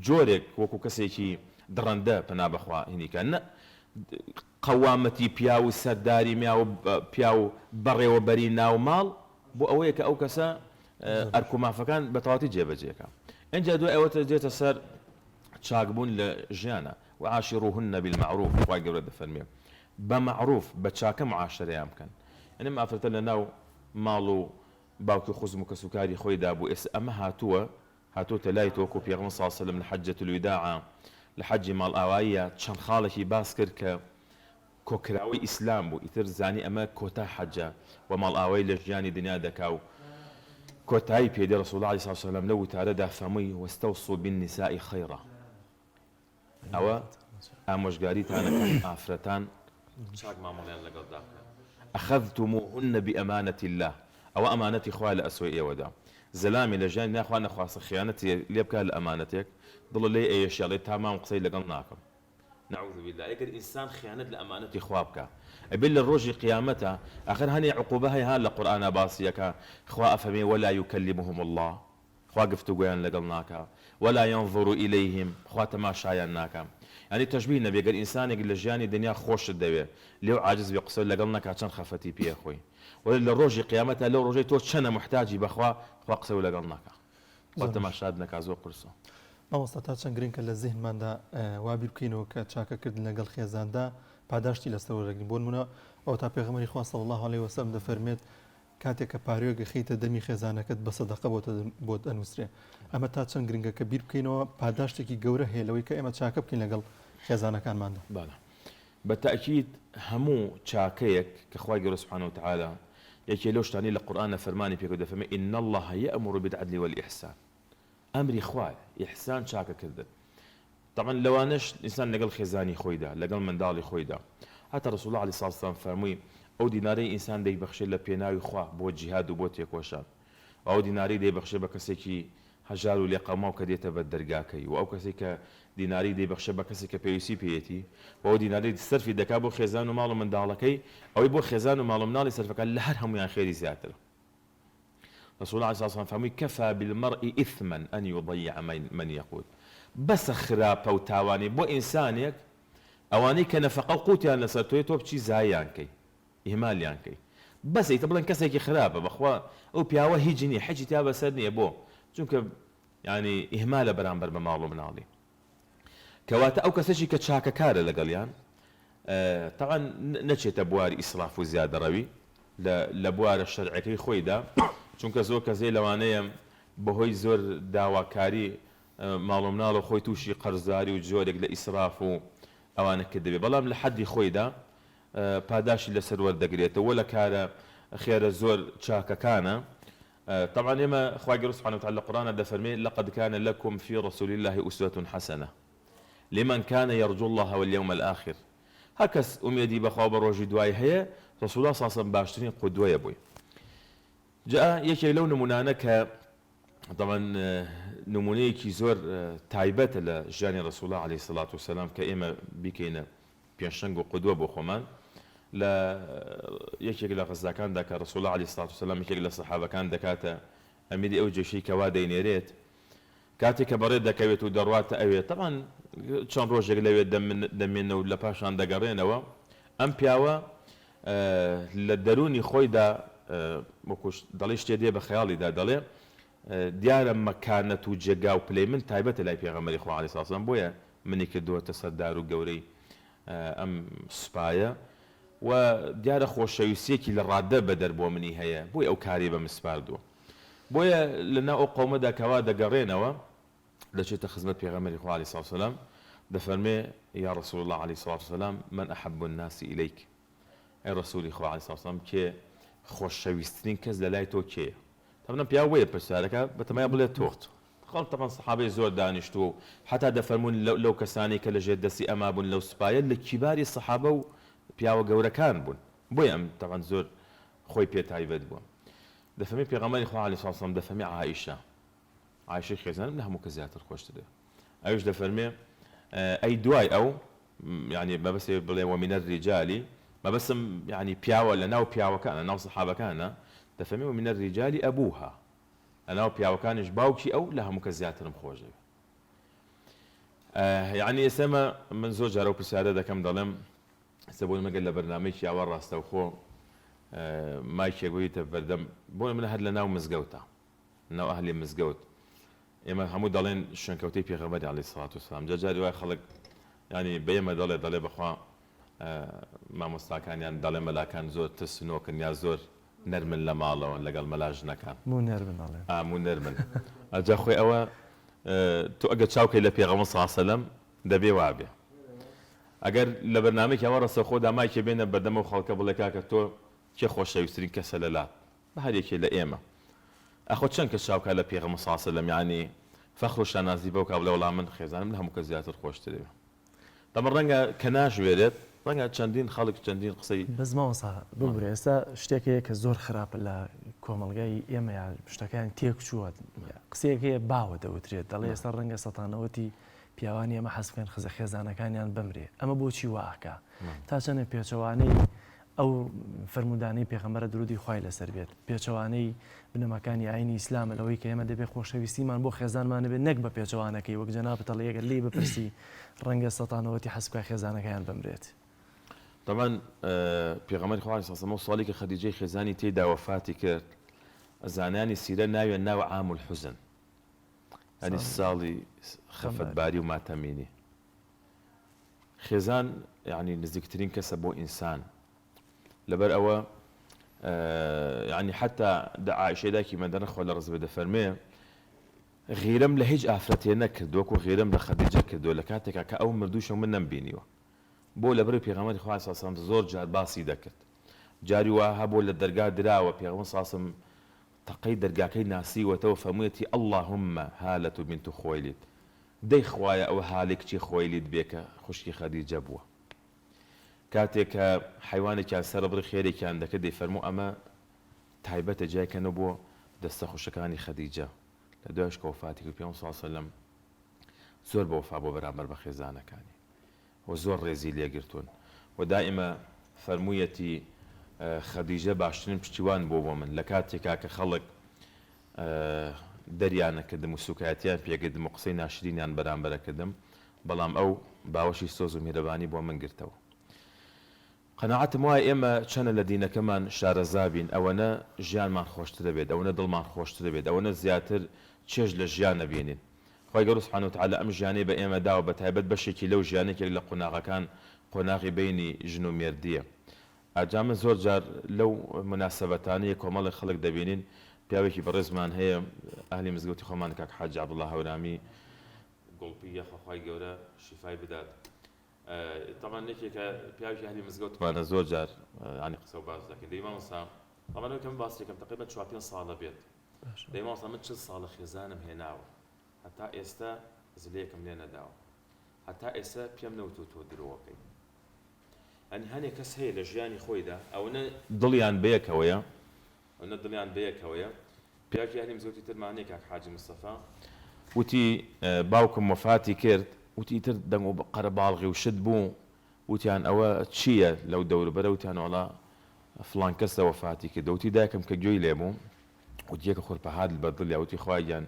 جۆرێک وەکو کەسێکی دڕەندە پەنا بەخوا هینیکە قەوامەتی پیا و سەرداری پیا و بەڕێوەبەری ناو ماڵ بۆ ئەوەیە کە ئەو کەسە ئەرکومافەکان بە تەواوەتی جێبەجێکە ئەنجا دوای ئەوە دێتە سەر چاکبوون لە ژیانە وعاشروهن بالمعروف خوای گەورە دەفەرمێ بە معروف بە چاکە معاشرەیان بکەن ئەنێ ئافرەتە لە ناو ماڵ و باوکی خوزم و کەسوکاری خۆیدا بوو ئێستا ئەمە هاتووەتە لای تۆکو پێغەمبەر صلی الله علیه و سلم لە حەجەت الوداع لە حەجی ماڵ ئاواییە چەند خاڵێکی باس کرد کە کۆکراوی ئیسلام بوو ئیتر زانی ئەمە کۆتا حەجە و ماڵ ئاوای لە ژیانی دنیا دەکا و کۆتایی پێدێ رسول الله صلی الله علیه و سلم لە وتارەدا فەرمووی واستوصوا بالنساء خيرا ئەوە ئامۆژگاریتانەکەن ئافرەتان چاک مامەڵیان لەگەڵدا ئەخەذتموهن بأمانة الله ئەوە ئەمانەتی خوا لە ئەسوی ئێوەدا زەلامی لە ژیانی ناخوا نەخواستە خیانەتی لێ بکات لە ئەمانەتێک دڵ لێ ئێشێڵێ تامام قسەی لەگەڵ ناکەم نعوذ بالله ئەگەر ئینسان خیانەت لە ئەمانەتی خوا بکە ئەبێت لە ڕۆژی قیامەتە ئاخر هەنێ عقوبە هەیە هەر لە قورئانە باسیەکە خوا ئەفەرمێ ولا يكلمهم الله خوا گفتوگویان لەگەڵ ناکە ولا ينظر إليهم خوا تەماشایان ناکە یعنی تەشبیه نەبێ گەر ئینسانێک لە ژیانی دنیا خۆشت دەوێ لێو عاجز بێ قسە لەگەڵ نەکا چەند خەفەتی پێ خۆی ولی لە ڕۆژی قیامەتە لەو ڕۆژەی تۆ چەنە محتاجی بەخوا خوا قسە لەگەڵ ناکە خوا تەماشات نەکا زۆر قورسە مامۆستا تا چەند گرنگکە لە زیهنماندا وابیر بکەینەوە کە چاکەکردن لەگەڵ خێزاندا پاداشتی لەستەوەرەگرین بۆ نمونە ئەو تا پێغەمبەری خوا صلی الله علیه وسلم دەفەرمێت کاتێک کە پارێوەک خەیتە دەمی خێزانەکەت بە سەدەقە بۆت ئەنووسرێ ئەمە تا چەند گرنگە کە بیر بکەینەوە پاداشتێکی گەورە هەیە لەوەی کە ئێمە چاکە بکەین لەگەڵ خێزانەکانماندا بالا بەتەئکید هەموو چاکەیەک کە خوای گەورە سبحانه وتعالى یەکێ لەو شتانەی لە قورئانە فەرمانی پێ دەفەرمێ إن الله يأمر بالعدل والإحسان ئەمری خوایە ئیحسان چاکەکردن طبعا لەوانەش ئینسان لەگەڵ خێزانی خۆیدا لەگەڵ منداڵی خۆیدا هەتا رسول الله عليه الصلاة والسلام فەرمووی ئەو دینارەی ئینسان دەیبەخشێت لە پێناوی خوا بۆ جیهاد و بۆ تێکۆشان ئەو دیناری دەیبەخشێت بە کەسێکی هەژار و لێقەماو کە دێتە بە دەرگاکەی و ئەو کەسێک کە دیناری دەیبەخشێت بە کەسێک کە پێویستی پێیەتی و ئەو دیناری سەرفی دەکا بۆ خێزان و ماڵ و منداڵەکەی ئەوەی بۆ خێزان و ماڵ و منداڵی سەرفەکان لە هەر هەمویان خێری زیاترە رسول الله صلى الله عليه وسلم فهمي كفى بالمرء إثما أن يضيع من يقول بس خراپە و تاوانی بۆ ئینسانێک ئەوانەی کە نەفەقە و قوتیان لەسەر تۆی تۆ بچی زایان کەی ئیهمالیان کەی بەس ئیتە بڵێن کەسێکی خراپە بەخوا ئەو پیاوە هیچ نییە حەجی تا بەسەر نییە بۆ چونکە ینی ئیهمالە بەرامبەر بە ماڵ و مناڵی کەواتە ئەو کەسێکی کە چاکەکارە لەگەڵیان تەعاان نەچێتە بواری ئیسراف و زیادەڕەوی لە بوارە شەرعەکەی خۆیدا چونکە زۆر کەسێ لەوانەیە بەهۆی زۆر داواکاری ماڵ و مناڵ و خۆی تووشی قەرزداری و جۆرێک لە ئیسراف و ئەوانە کە دەبێت بەڵام لە حەدی خۆیدا پاداشی لەسەر وەردەگرێتەوە لە کارە خێرە زۆر چاکەکانە طبعا ئێمە خوا گەورە سوبحانه وتعالى لە قورئانە دەفەرمێ لقد كان لكم في رسول الله أسوة حسنة لمن كان يرجو الله واليوم الآخر هەکەس ئومێدی بەخوا بە ڕۆژی دوای هەیە رسول الله صلى الله عليه وسلم باشترین قودوەیە بووی جاء یەکێک لەو نمونانە کە طبعا نمونەیەکی زۆر تایبەتە لە ژیانی رسول الله عليه الصلاة والسلام کە ئێمە بیکەینە پێشەنگ و قودوە بۆ خۆمان لە یەکێک لە غەزاکاندا کە رسول الله عليه الصلاة والسلام یەکێک لە سەحابەکان دەکاتە ئەمیری ئەو جێشەی کەوا دەینێرێت کاتێک کە بەڕێ دەکەوێت و دەڕواتە ئەوێت طبعا چەند ڕۆژێک لەوێت دەمێنە و لە پاشان دەگەڕێنەوە ئەم پیاوە لە دەرونی خۆیدا دەڵی شتێ دێ بە خەیاڵیدا دەڵێ دیارە مەکانەت و جێگا و پلەی من تایبەتە لای پێغەمبەری خوا عەلەیهی سڵاتو وسەلام بۆیە منی کردووەتە سەردار و گەورەی ئەم سوپایە و دیارە خۆشەویستیەکی لە ڕادە بەدەر بۆ منی هەیە بۆی ئەو کاری بە مسپاردووە بۆیە لەناو ئەو قەومەدا کەوا دەگەڕێنەوە دەچێتە خزمەت پێغەمبەری خوا عەلەیهی سڵاتو وسەلام دەفەرمێ یا رسول الله عليه الصلاة والسلام من أحب الناس إليك أي رسولي خوا عليه الصلاة والسلام كي خۆشەویستترین کەس لە لای تۆ کێیە طبعا پیا وەیە پرسیارەکە بەتەمایە بڵێت تۆ خەڵک طبعا سەحابەی زۆر دانیشتو و حتا دەفەرمون لەو کەسانی کە لە ژێر دەستی ئەما بوون لەو سوپایە لە کیباری سەحابە و پیاوە گەورەکان بوون بۆیە ئەم طبعا زۆر خۆی پێ تایبەت بووە دەفەرمێ پێغەمبەری خوا عەلەیهی سڵاتو وسەلام دەفەرمێ عایشەی خێزانم لە هەموو کەس زیاتر خۆشترە ئەویش دەفەرمێ ئەی دوای ئەو يعني ما بس بڵێ ومن الرجال ما بس يعني پیاوە لە ناو پیاوەکانە ناو سەحابەکانە دەفەرمێ ومن الرجال أبوها لە ناو پیاوەکانیش باوکی ئەو لە هەموو کەس زیاترم خۆش دەوێت يعني ئێستا من زۆر جارە و پرسیارە دەکەم دەڵێم ئێستا بۆ مەگەر لە بەرنامەیەکی ئاوا ڕاستەوخۆ مایکێک بۆیتە بەردەم بۆ من هەر لە ناو مزگەوتە ناو ئەهلی مزگەوت ئێمە هەموو دەڵێن شوێنکەوتەی پێغەمبەری عەلەیهی سڵاتو وسەلام جاری وای خەڵک ینی بەیەمە دەڵێ بەخوا مامۆستاکانیان دەڵێ مەلاکان زۆر ترسنۆکن یا زۆر نەرمن لە ماڵەوە لەگەڵ مەلا ژنەکان مو نەرمن دەڵێن مو نەرمن ئەجا خۆی ئەوە تۆ ئەگەر چاوکەی لە پێغەمبەر صلی الله عەلەیهی وسەلەم دەبێ وابێ ئەگەر لە بەرنامەیەکی ئەوە ڕەسەخۆدا مایکێ بێنە بەردەمە و خەڵکە بڵێ کاکە تۆ کێ خۆشەویستترین کەسە لە لات بە هەر یەکێ لە ئێمە ئەخۆ چەند کەس چاوکە لە پێغەمبەر صلی الله عەلەیهی وسەلەم یعنی فەخر و شانازی بەو کابلە وەڵام من خێزانم لە هەموو کەس زیاتر خۆشترێ دەمە ڕەنگە کە ناژوێرێت ڕەنگە چەندین خەڵک چەندین قسەی بەس ماوەسا ببورێ ئێستا شتێکەیە کە زۆر خراپە لە کۆمەڵگای ئێمە یا شتەکان تێک چووە قسەیەکەیە باوە دەوترێت دەڵێ ئێستا ڕەنگە سەتانەوەتی پیاوانی ئەمە حەزکەن خزە خێزانەکانیان بمرێ ئەمە بۆچی واکە تا چەنە پێچەوانەی ئەو فرمودانەی پێغەمبەر درودی خوای لەسەر بێت پێچەوانەی بنەماکانی ئاینی ئیسلامە لەوەی کە ئێمە دەبێت خۆشەویستیمان بۆ خێزانمانە بێت نەک بە پێچەوانەکەی وەک جەناب تەڵەیەکە لی بپرسی ڕەنگە سەتانەوەتی حەزکای خێزانەکەیان بمرێت طبعا پێغەمبەری خوا عەلەیهی سڵاتو وسەلام ساڵی کە خەدیجەی خێزانی تێیدا وەفاتی کرد زانانی سیرە ناوێن ناو عام الحوزن ینی ساڵی خەفەتباری و ماتەمینی خێزان یعنی نزیکترین کەسە بۆ ئینسان لەبەر ئەوە یعنی حتا عایشەی دایکی مەدەنە خوا لە ڕزبێ دەفەرمێ غیرەم لە هیچ ئافرەتێ نەکردووە وەکو غیرەم لە خەدیجە کردووە لە کاتێکا کە ئەو مردووشە من نەمبینیوە بۆ لەبەر پێغەمبەری خوا عەلەیهی سڵاتو وسەلام زۆر جار باسی دەکرد جاری وا هەبوو لە دەرگا دراوە پێغەمبەر صلی الله عەلەیهی وسەلەم تەقەی دەرگاکەی ناسیوەتەوە فەرموویەتی اللهم هالة بنت خویلد دەی خوایە ئەوە هاڵی کچی خۆیلید بێ کە خوشکی خەدیجە بووە کاتێک کە حیوانێکیان سەرەبڕی خێرێکیان دەکرد دەیفەرموو ئەمە تایبەتە جایکەنە بۆ دەستە خوشەکانی خەدیجە لە دوایش کە وەفاتی کرد پێغەمبەر صلی الله عەلەیهی وسەلەم زۆر بە وەفا بۆ بەرامبەر بە خێزانەکانی و زۆر ڕێزی لێگرتوون و دائیمە فەرموویەتی خەدیجە باشترین پشتیوان بۆ من لە کاتێکا کە خەڵک دەریانەکردم و سوکایەتیان پێکردم و قسەی ناشرینیان بەرامبەرەکردم بەڵام ئەو باوەشی سۆز و میهرەبانی بۆ من گرتەوە قەناعەتم وایە ئێمە چەنە لە دینەکەمان شارەزابین ئەوەنە ژیانمان خۆشتر دەبێت ئەوەنە دڵمان خۆشتر دەبێت ئەوەنە زیاتر چێژ لە ژیان نەبینین خی گەورە سوبحانەهو وتعالە ئەم ژیانەی بە ئێمە داوە بە تایبەت بەشێکی لەو ژیانێکێک لە قۆناغەکان قۆناغی بینی ژن و مێردیە ئاجامە زۆر جار لەو مناسبەتانەیە کۆمەڵی خەڵک دەبینین پیاوێکی بەڕێزمان هەیە ئاهلی مزگەوتی خۆمان کاک حاجی عەبدوڵڵا هەورامی گوڵپی یەخەخوای گەورە شیفای بدات طبعا نێکێکە پیاوێکی ئاهلی مزگەوتمانە زۆر جار ینی قسە و باز دەکەین دەی مامۆستا طبعا ئەو کەم باس دەکەم تقریبا 4-5 ساڵە بێت دەی مامۆستا من 40 ساڵە خێزانم هێناوە هەتا ئێستا زلەیەکم لێ نەداوە هەتا ئێستا پێم نەوتوە تۆ درۆوەکەی ئەنی هەنێک کەس هەیە لە ژیانی خۆیدا ئەوەنە دڵیان بەیەکەوەیە ئەوەنە دڵیان بەیەکەوەیە پیاوێکی ئاهلی مزگەوتی ترمانەیە کاک حاجی مستەفا وتی باوکم وەفاتی کرد وتی تر دەنگ و قەرەباڵغی و شت بوو وتیان ئەوە چییە لەو دەوروبەرە وتیان وەڵا فڵان کەس وەفاتی کرد وتی دایکم کە گوێی لێبوو وتی یەکە خۆرپەهات بەدڵیا وتی خوایان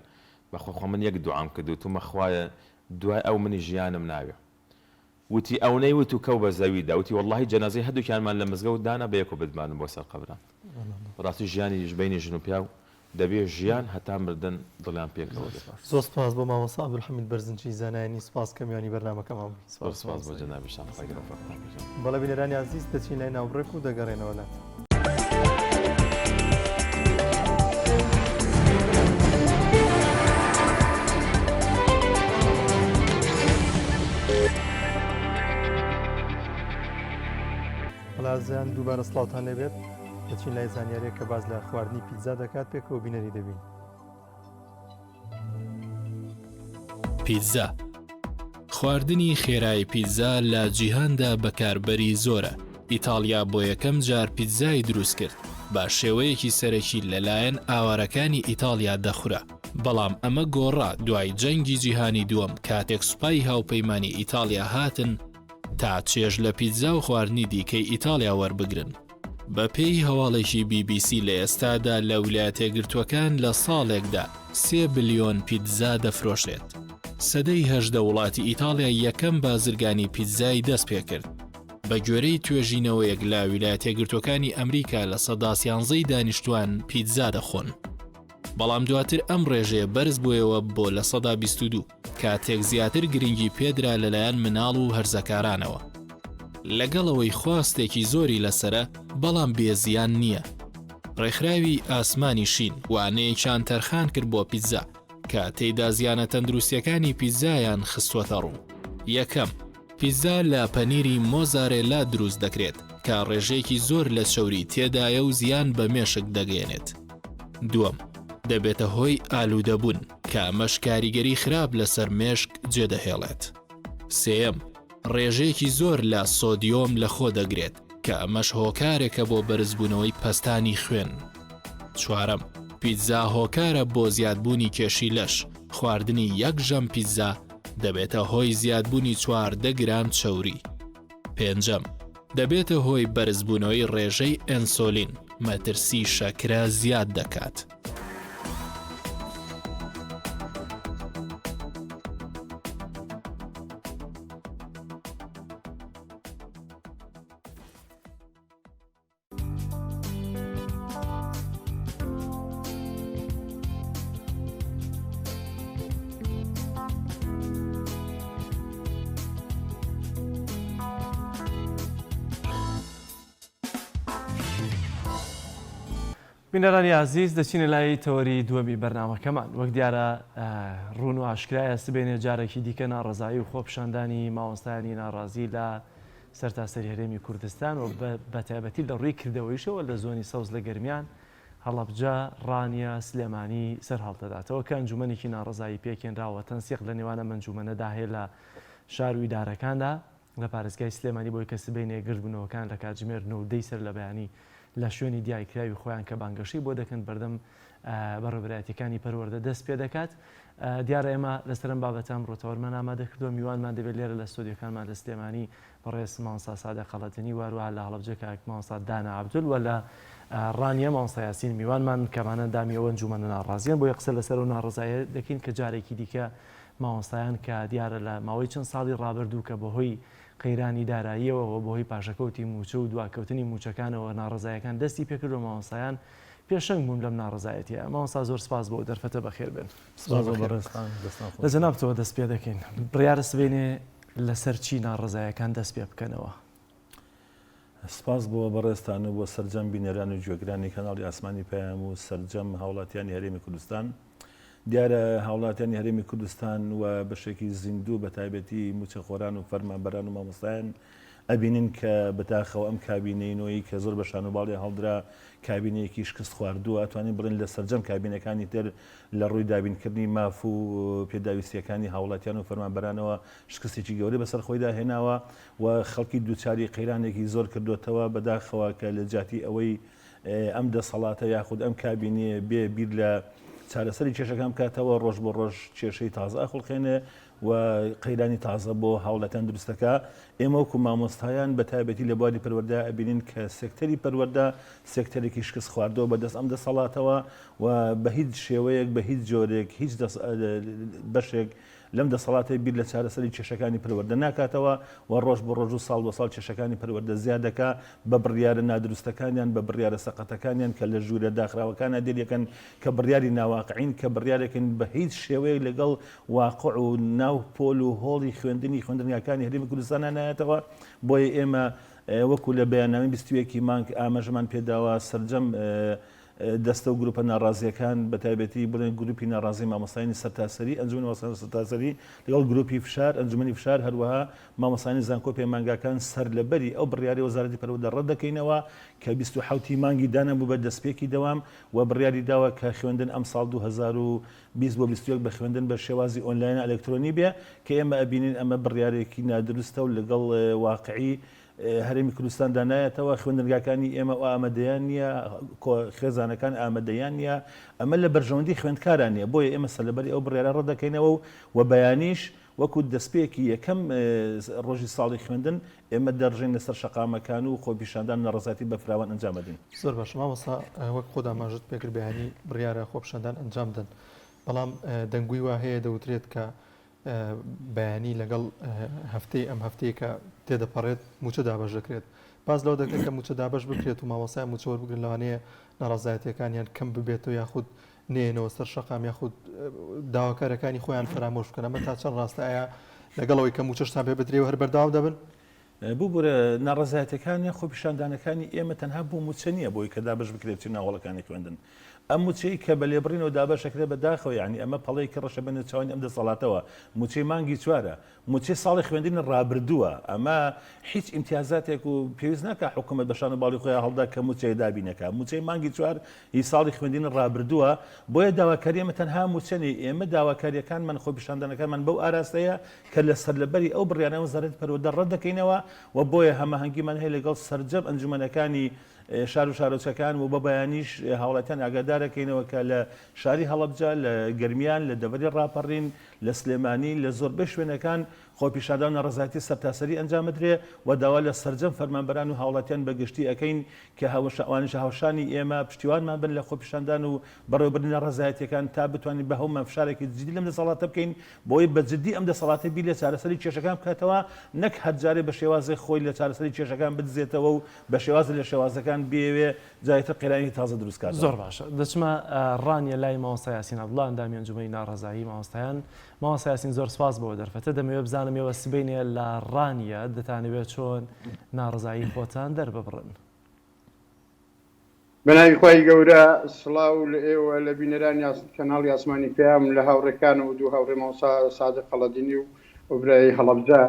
بەخۆ من یەک دوعام کرد و تومە خوایە دوای ئەو منی ژیانم ناوێ وتی ئەوەی وت و کەو بە زەویدا وتی وەڵڵاهی جەنازەی هەردووکیانمان لە مزگەوت دانا بە یەک و بدمانم بۆ سەر قەبران ڕاستی ژیانی بینی ژن و پیاو دەبێ ژیان هەتا مردن دڵیان پێکەوە زۆر سپاس بۆ مامۆستا عەبدولحەمید بەرزنجی زانایانی سپاس کە میوانی بەرنامەکەمان بووی سپاس بۆ جەنابیشان بەڵێ بینەرانی عەزیز دەچین لای ناوبڕێک و دەگەڕێنەوە لات بەڵازیان دووبارە سڵاوتان لێبێت دەچین لای زانیاریە کە باز لە خواردنی پیتزا دەکات پێکەوە بینەری دەبین پیتزا خواردنی خێرای پیتزا لە جیهاندا بەکاربەری زۆرە ئیتالیا بۆ یەکەم جار پیتزای دروست کرد با شێوەیەکی سەرەکی لەلایەن ئاوارەکانی ئیتالیا دەخورا بەڵام ئەمە گۆڕا دوای جەنگی جیهانی دووەم کاتێک سوپای هاوپەیمانی ئیتالیا هاتن تا چێژ لە پیتزا و خواردنی دیکەی ئیتالیا وەربگرن بە پێی هەواڵێکی BBC لە ئێستادا لە ویلایەتە یەکگرتووەکان لە ساڵێکدا 3 بلیۆن پیتزا دەفرۆشێت سەدەی 18 وڵاتی ئیتالیا یەکەم بازرگانی پیتزای دەست پێ کرد بە گوێرەی توێژینەوەیەک لە ویلایەتە یەکگرتووەکانی ئەمریکا لە سەدا 11 دانیشتوان پیتزا دەخۆن بەڵام دواتر ئەم ڕێژەیە بەرز بوویەوە بۆ لە سەدا 22 کاتێک زیاتر گرنگی پێدرا لەلایەن مناڵ و هەرزەکارانەوە لەگەڵەوەی خواستێکی زۆری لەسرە بەڵام بێزیان نییە ڕێکخراوی ئاسمانی شین وانەیەکیان تەرخان کرد بۆ پیتزا کە تێیدا زیانە تەندروستیەکانی پیتزایان خستوەتە ڕوو یەکەم پیتزا لە پەنیری مۆزارێلا دروست دەکرێت کە ڕێژەیەکی زۆر لە چەوری تێدایە و زیان بە مێشک دەگەێنێت دووەم دەبێتە هۆی ئالوودەبوون کە ئەمەش کاریگەری خراپ لەسەر مێشک جێدەهێڵێت سێەم ڕێژەیەکی زۆر لە سۆدیۆم لەخۆ دەگرێت کە ئەمەش هۆکارێکە بۆ بەرزبوونەوەی پەستانی خوێن چوارەم پیتزا هۆکارە بۆ زیادبوونی کێشی لەش خواردنی یەک ژەم پیتزا دەبێتە هۆی زیادبوونی 14 گرام چەوری پێنجەم دەبێتە هۆی بەرزبوونەوەی ڕێژەی ئەنسۆلین مەترسی شەکرە زیاد دەکات بینەرانی عزیز دەچینە لای تەوەری دووەمی بەرنامەکەمان وەک دیارە ڕوون و ئاشکرایە سبێنێ جارێکی دیکە ناڕەزایی و خۆپشاندانی مامۆستایانی ناڕازی لە سەرتاسەری هەرێمی کوردستان و بە تایبەتی لە ڕووی کردەوەیشەوە لە زۆنی سەوز لە گەرمیان هەڵەبجە ڕانیە سلێمانی سەر هەڵدەداتەوە کە ئەنجومەنێکی ناڕەزایی پێکێنراوە تەنسیق لە نێوانە ئەنجومەنەدا هەیە لە شار و ئیدارەکاندا لە پارێزگای سلێمانی بۆی کە سبەینێ گرتبوونەوەکان لە کاتژمێر 9 سەر لە بەیانی لە شوێنی دیایکراوی خۆیان کە بانگەشی بۆ دەکەن بەردەم بەڕێوەبەرایەتیەکانی پەروەردە دەست پێ دەکات دیارە ئێمە لەسەرم بابەتام ڕۆتەوەرمە ئامادەکردووە میوانمان دەبێت لێرە لە ستۆدیۆکانمان لە سلێمانی بەڕێز مامۆستا سادە خەڵەتنی واروها لە هەڵەبجە کاک مامۆستا دانا عەبدول و لە ڕانیە مامۆستا یاسین میوانمان کەمانە دامیەوە ئەنجومەنە ناڕازیان بۆ یە قسە لەسەر و ناڕزایە دەکەین کە جارێکی دیکە مامۆستایان کە دیارە لە ماوەی چەند ساڵی ڕابردوو کە بەهۆی قەیرانی داراییەوە بەهۆی پاشەکەوتی موچە و دواکەوتنی موچەکانەوە ناڕزایەکان دەستی پێکردو مامۆستایان پێشنگ بوون لەم ناڕزایەتیە. مامۆستا زۆر سپاس بۆ دەرفەتە بەخێر بن. لە جەنابتەوە دەست پێ دەکەین. بڕیارە سبێنێ لەسەر چی ناڕزایەکان دەست پێ بکەنەوە؟ سپاس بۆ بەڕێستان و بۆ سەرجەم بینەران و گوێگرانی کەناڵی ئاسمانی پەیام و سەرجەم هاوڵاتیانی هەرێمی کوردستان. دیارە هاوڵاتیانی هەرێمی کوردستان و بەشێکی زیندوو بە تایبەتی موچەخۆران و فەرمانبەران و مامۆستایان ئەبینن کە بەداخەوە ئەم کابینەینەوەی کە زۆر بە شانۆباڵی هەڵدرا کابینەیەکی شکست خواردووە، ئەتوانین بڵێن لە سەرجەم کابینەکانی تر لە ڕووی دابینکردنی ماف و پێداویستیەکانی هاوڵاتیان و فەرمانبەرانەوە شکستێکی گەورەی بەسەر خۆیدا هێناوە و خەڵکی دووچاری قەیرانێکی زۆر کردوتەوە بەداخەوە کە لە جاتی ئەوەی ئەم دەسەڵاتە یاخود ئەم کابینێ بێ بیر لە چارەسەری کێشەکان بکاتەوە ڕۆژ بۆ ڕۆژ کێشەی تازە ئەخڵخێنێ و قەیرانی تازە بۆ هاوڵاتیان دروستەکە. ئێمە وەکو مامۆستایان بە تایبەتی لە بواری پەروەردە ئەبینین کە سێکتەری پەروەردە سێکتەرێکی شکست خواردەوە بەدەست ئەم دەسەڵاتەوە و بە هیچ شێوەیەک بە هیچ جۆرێک هیچ بەشێک لەم دەسەڵاتی بیر لە چارەسەری کێشەکانی پەروەردە ناکاتەوە و ڕۆژ بە ڕۆژ و ساڵ بە ساڵ کێشەکانی پەروەردە زیادەکە بە بڕیارە نادروستەکانیان بە بڕیارە سەقەتەکانیان کە لە ژوورە داخراوەکانە دێریەکەن کە بڕیاری ناواقعین کە بڕیارێکن بە هیچ شێوەیە لەگەڵ واقع و ناو پۆل و هۆڵی خوێندنیەکانی هەرێمی کوردستان نایەتەوە. بۆیە ئێمە وەکو لە بەیاننامەی 21 مانگ ئاماژەمان پێداوە سەرجەم دەستە و گروپە ناڕازیەکان بە تایبەتی بڵێن گروپی ناڕازی مامۆستایانی سەرتاسەری ئەنجومەنی مامۆستایانی سەرتاسەری لەگەڵ گروپی فشار ئەنجومەنی فشار هەروەها مامۆستایانی زانکۆ پەیمانگاکان سەر لەبەری ئەو بڕیاری وەزارەتی پەروەردە ڕەت دەکەینەوە کە 27 مانگی دانەبوو بە دەستپێکی دەوام و بڕیاری داوە کە خوێندن ئەم ساڵ 2020 بۆ 21 بە خوێندن بە شێوازی ئۆنلاین ئەلکترۆنی بێ کە ئێمە ئەبینین ئەمە بڕیارێکی نادروستە و لەگەڵ واقعی هەرێمی کوردستان دانایەتەوە خوێندنگاکانی ئێمە و ئامادەیان نییە خێزانەکان ئامادەیان نییە ئەمە لە بەرژەوەندی خوێندکارانە بۆیە ئێمە سەرلەبەری ئەو بڕیارە ڕەدەکەینەوە و بەیانیش وەکو دەستپێکی یەکەم ڕۆژی ساڵی خوێندن ئێمە دەڕژین لەسەر شەقامەکان و خۆپیشاندان نەڕزاتی بە فراوان ئەنجام بدەین. زۆر باش مامۆستا وەک خۆدا ماژت پێکرد بەیانی بڕیارە خۆپیشاندان ئەنجام بدەن بەڵام دەنگووی وا هەیە دەوترێت کە بەیانی لەگەڵ هەفتەی ئەم هەفتەیە کە تێدەپەڕێت موچە دابەش دەکرێت باز لەو دەکرێت کە موچە دابەش بکرێت و مامۆسای موچە وەربگرن لەوانەیە ناڕازایەتیەکانیان کەم ببێتەوە یاخود نێنەوە سەر شەقام یاخود داواکارەکانی خۆیان فرامۆش بکەن ئەمە تا چەند ڕاستە ئایا لەگەڵەوەی کە موچەشتان پێ بدرێ و هەر بەرداوام دەبن؟ بوو بۆرە ناڕزایەتەکانی خۆپیشاندانەکانی ئێمە تەنها بوو موچە نییە بۆی کە دابەش بکرێت چی ناوەڵەکانی خوێندن ئەم موچەی کە بە لێبڕینەوە دابەشەکرێت بەداخەوە یعنی ئەمە پەڵەی کە ڕەشە بنە چاوانی ئەم دەسەڵاتەوە موچەی مانگی چوارە موچەی ساڵی خوێندنی ڕابردووە ئەمە هیچ ئیمتیازاتێک و پێویست ناکە حکوومەت بەشانە باڵی خۆیان هەڵدا کە موچەی دابینەکە موچەی مانگی چوار هی ساڵی خوێندنی ڕابردووە بۆیە داواکاری ئێمە تەنها موچەنی ئێمە داواکاریەکانمان خۆپیشاندانەکانمان بەو ئاراستەیە کە لە سەرلەبەری ئەو بڕیارە وەزارەتی پەروەردە ڕەت دەکەینەوە و بۆیە هەماهەنگیمان هەیە لەگەڵ سەرجەم ئەنجومەنەکانی شار و شارۆچەکان و بە بەیانیش هاوڵاتیان ئاگادارەکەینەوە کە لە شاری هەڵەبجە لە گەرمیان لە دەڤەری ڕاپەڕین لە سلێمانی لە زۆربەی شوێنەکان خۆپیشاندان و ڕزایەتی سەرتاسەری ئەنجامدرێ و داوا لە سەرجەم فەرمانبەران و هاوڵاتیان بەگشتی ئەەکەین کە هاوشەوانش هاوشانی ئێمە پشتیوانمان بن لە خۆپیشاندان و بەڕێوەبردنە ڕزایەتیەکان تا بتوانین بە هەومان فشارێکی جدی لەم دەسەڵاتە بکەین بۆی بەجددی ئەم دەسەڵاتە بی لە چارەسەری کێشەکان بکاتەوە نەک هەرجارێ بە شێوازی خۆی لە چارەسەری کێشەکان بدزێتەوە و بە شێوازی لە شێوازەکان بێوێ جایتر قێرانی تازە دروستکات. زۆر باشە دەچمە ڕانیە لای مامۆستا یاسین عەبدوڵڵا ئەندامی ئەنجومەنی ناڕەزایی مامۆستایان. مامۆستا یاسین زۆر سپاس بەوە دەرفەتە دەمەوێت بزانم ئێوە سبەینێ لە ڕانیە دەتانەوێت چۆن ناڕزایی خۆتان دەرببڕن. بەناوی خۆی گەورە سڵاو لە ئێوە لە بینەرانی کەناڵی ئاسمانی پێیام لە هاوڕێکان و دوو هاوڕێ مامۆستا سادق خەڵەدینی و برای هەڵەبجە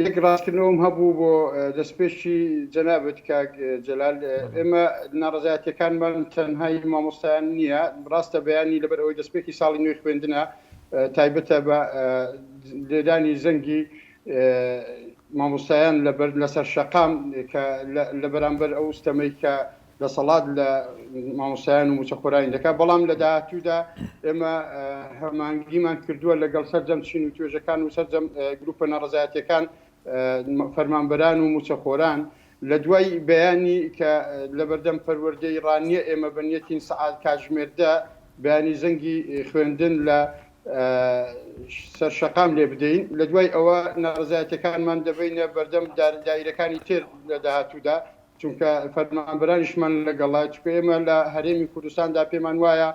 یەک ڕاستکردنەوەم هەبوو بۆ دەستپێشی جەنابەت کاک جەلال ئێمە ناڕزایەتیەکانمان تەنهای مامۆستایان نییە ڕاستە بەیانی لەبەر ئەوەی دەستپێکی ساڵی نوێی خوێندنە تایبەتە بە لێدانی زەنگی مامۆستایان لەسەر شەقام کە لە بەرامبەر ئەو ستەمەی کە دەسەڵات لە مامۆستایان و موچەخۆرانی دەکات بەڵام لە داهاتوودا ئێمە هەمانگیمان کردووە لەگەڵ سەرجەم چین و توێژەکان و سەرجەم گروپە ناڕزایەتیەکان فەرمانبەران و موچەخۆران لە دوای بەیانی کە لە بەردەم پەروەردەی ڕانیە ئێمە بەنیەتین سەعات کاتژمێردە بەیانی زەنگی خوێندن لە سەرشەقام لێ بدەین لە دوای ئەوە ناڕزایەتەکانمان دەبینە بەردەم دایرەکانی تر لە داهاتوودا چونکە فەرمانبەرانیشمان لەگەڵای چکە ئێمە لە هەرێمی کوردستاندا پێمان وایە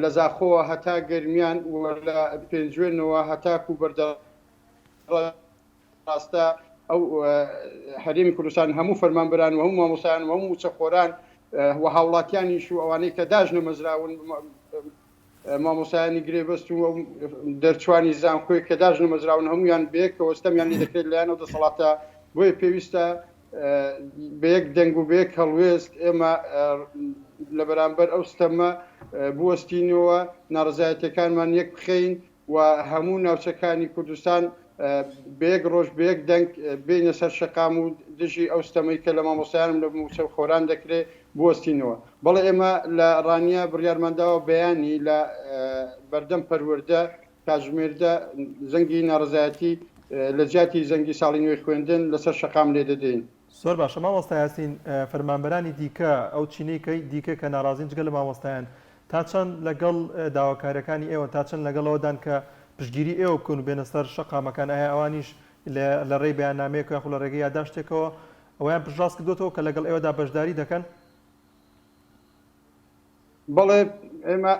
لە زاخۆوە هەتا گەرمیان لە پێنجوێنەوە هەتاکو بەردەڕاستە ئەو هەرێمی کوردستان هەموو فەرمانبەران و هەموو مامۆسایان و هەموو چەخۆران و هاوڵاتیانیش و ئەوانەی کە داژنە مەزراون مامۆسایانی گرێبەست و دەرچوانی زانکۆی کە داژنە مەزراون هەمویان بەیەکەوە ستەمیان لێ دەکرێت لایەنەوە دەسەڵاتە بۆیە پێویستە بەیەک دەنگ و بەیەک هەڵوێست ئێمە لە بەرامبەر ئەو ستەمە بوەستینەوە ناڕزایەتەکانمان یەک بخەین و هەموو ناوچەکانی کوردستان بەیەک ڕۆژ بەیەک دەنگ بینە سەر شەقام و دژی ئەو ستەمەی کە لە مامۆسایانم لە موچە خۆران دەکرێت بوەستینەوە بەڵێ ئێمە لە ڕانیە بڕیارمانداوە بەیانی لە بەردەم پەروەردە کاتژمێردە زەنگی ناڕزایەتی لە جیاتی زەنگی ساڵی نوێی خوێندن لەسەر شەقام لێ دەدەین. زۆر باشە مامۆستا یاسین فەرمانبەرانی دیکە ئەو چینەی دیکە کە ناڕازین جگە لە مامۆستایان تا چەند لەگەڵ داواکارەکانی ئێوە تا چەند لەگەڵەوەدان کە پشتگیری ئێوە بکەون و بێنە سەر شەقامەکان ئایا ئەوانیش لە ڕێی بەیاننامەیەک یاخو لە ڕێگەی یادداشتێکەوە ئەویان پشتڕاست کردوێتەوە کە لەگەڵ ئێوەدا بەشداری دەکەن؟ بەڵێ ئێمە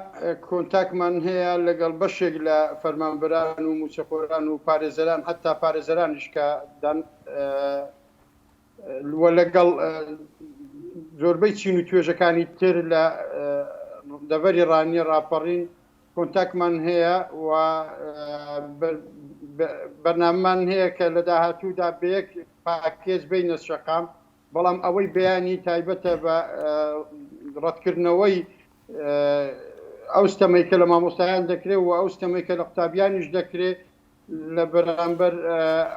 کۆنتاکمان هەیە لەگەڵ بەشێک لە فەرمانبەران و موچەخۆران و پارێزەران حتا پارێزەرانیش کە لەگەڵ زۆربەی چین و توێژەکانی تر لە دەڤەری ڕانیە ڕاپەڕین کۆنتاکمان هەیە و بەرنامەمان هەیە کە لە داهاتوودا بەیەک پاکێز بینە شەقام بەڵام ئەوەی بەیانی تایبەتە بە ڕەتکردنەوەی ئەو ستەمەی کە لە مامۆستایان دەکرێت و ئەو ستەمەی کە لە قوتابیانیش دەکرێت لە بەرامبەر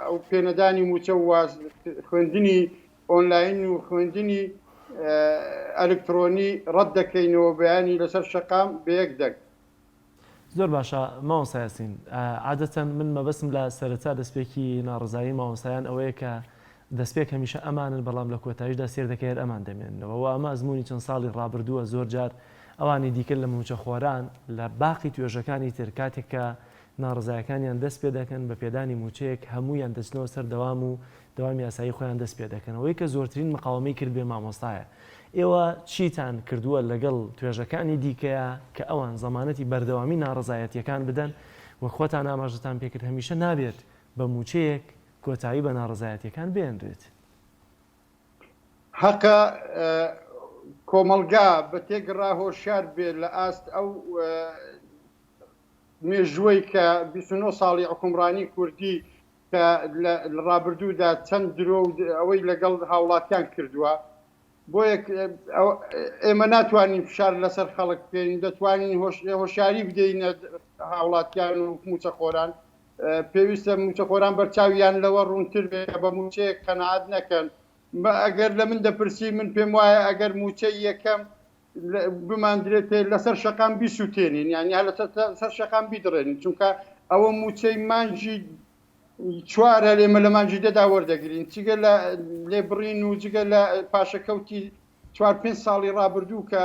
ئەو پێنەدانی موچە و خوێندنی ئۆنلاین و خوێندنی ئەلکترۆنی ڕەت دەکەینەوە بەیانی لەسەر شەقام بەیەک دەک. زۆر باشە مامۆستا یاسین عادەتەن من مەبەستم لە سەرەتا دەستپێکی ناڕزایی مامۆستایان ئەوەیە کە دەستپێک هەمیشە ئەمانن بەڵام لە کۆتاییشدا سێر دەکەێت ئەمان دەمێنەوە و ئەمە ئەزمموی چەند ساڵی ڕابردووە زۆر جار ئەوانی دیکە لە موچە خۆران لە باقی توێژەکانی تر کاتێک کە ناڕزایەکانیان دەست پێ دەکەن بە پێدانی موچەیەک هەمویان دەچنەوە سەر دەوام و دەوامی یاسایی خۆیان دەست پێ دەکەن ئەوەی کە زۆرترین مقاومەی کرد بێ مامۆستایە. ئێوە چیتان کردووە لەگەڵ توێژەکانی دیکەیە کە ئەوان زەمانەتی بەردەوامی ناڕزایەتیەکان بدەن و خۆتان ئاماژەتان پێکرد هەمیشە نابێت بە موچەیەک کۆتایی بە ناڕزایەتیەکان بێنرێت؟ حەقە کۆمەلگا بە تێگەڕا هۆشیار بێت لە ئاست ئەو مێژووی کە 29 ساڵی حکومڕانی کوردی کە لە ڕابردوودا چەند درۆ ئەوەی لەگەڵ هاوڵاتیان کردووە بۆیە ئێمە ناتوانین فشار لەسەر خەڵک بکەین دەتوانین هۆشیاری بدەینە هاوڵاتیان و موچەخۆران پێویستە موچەخۆران بەرچاویان لەوە ڕوونتر بێ بە موچەیەک قەنەعەت نەکەن ئەگەر لە من دەپرسی من پێم وایە ئەگەر موچەی یەکەم بماندرێتێ لەسەر شەقام بیسووتێنین یانی لەسەر شەقام بیدڕێنین چونکە ئەوە موچەی مانجی چوارە لێمە لە مانجی دەدا وەردەگرین چگە لە لێبڕین و جگە لە پاشەکەوتی 4-5 ساڵی ڕابردوو کە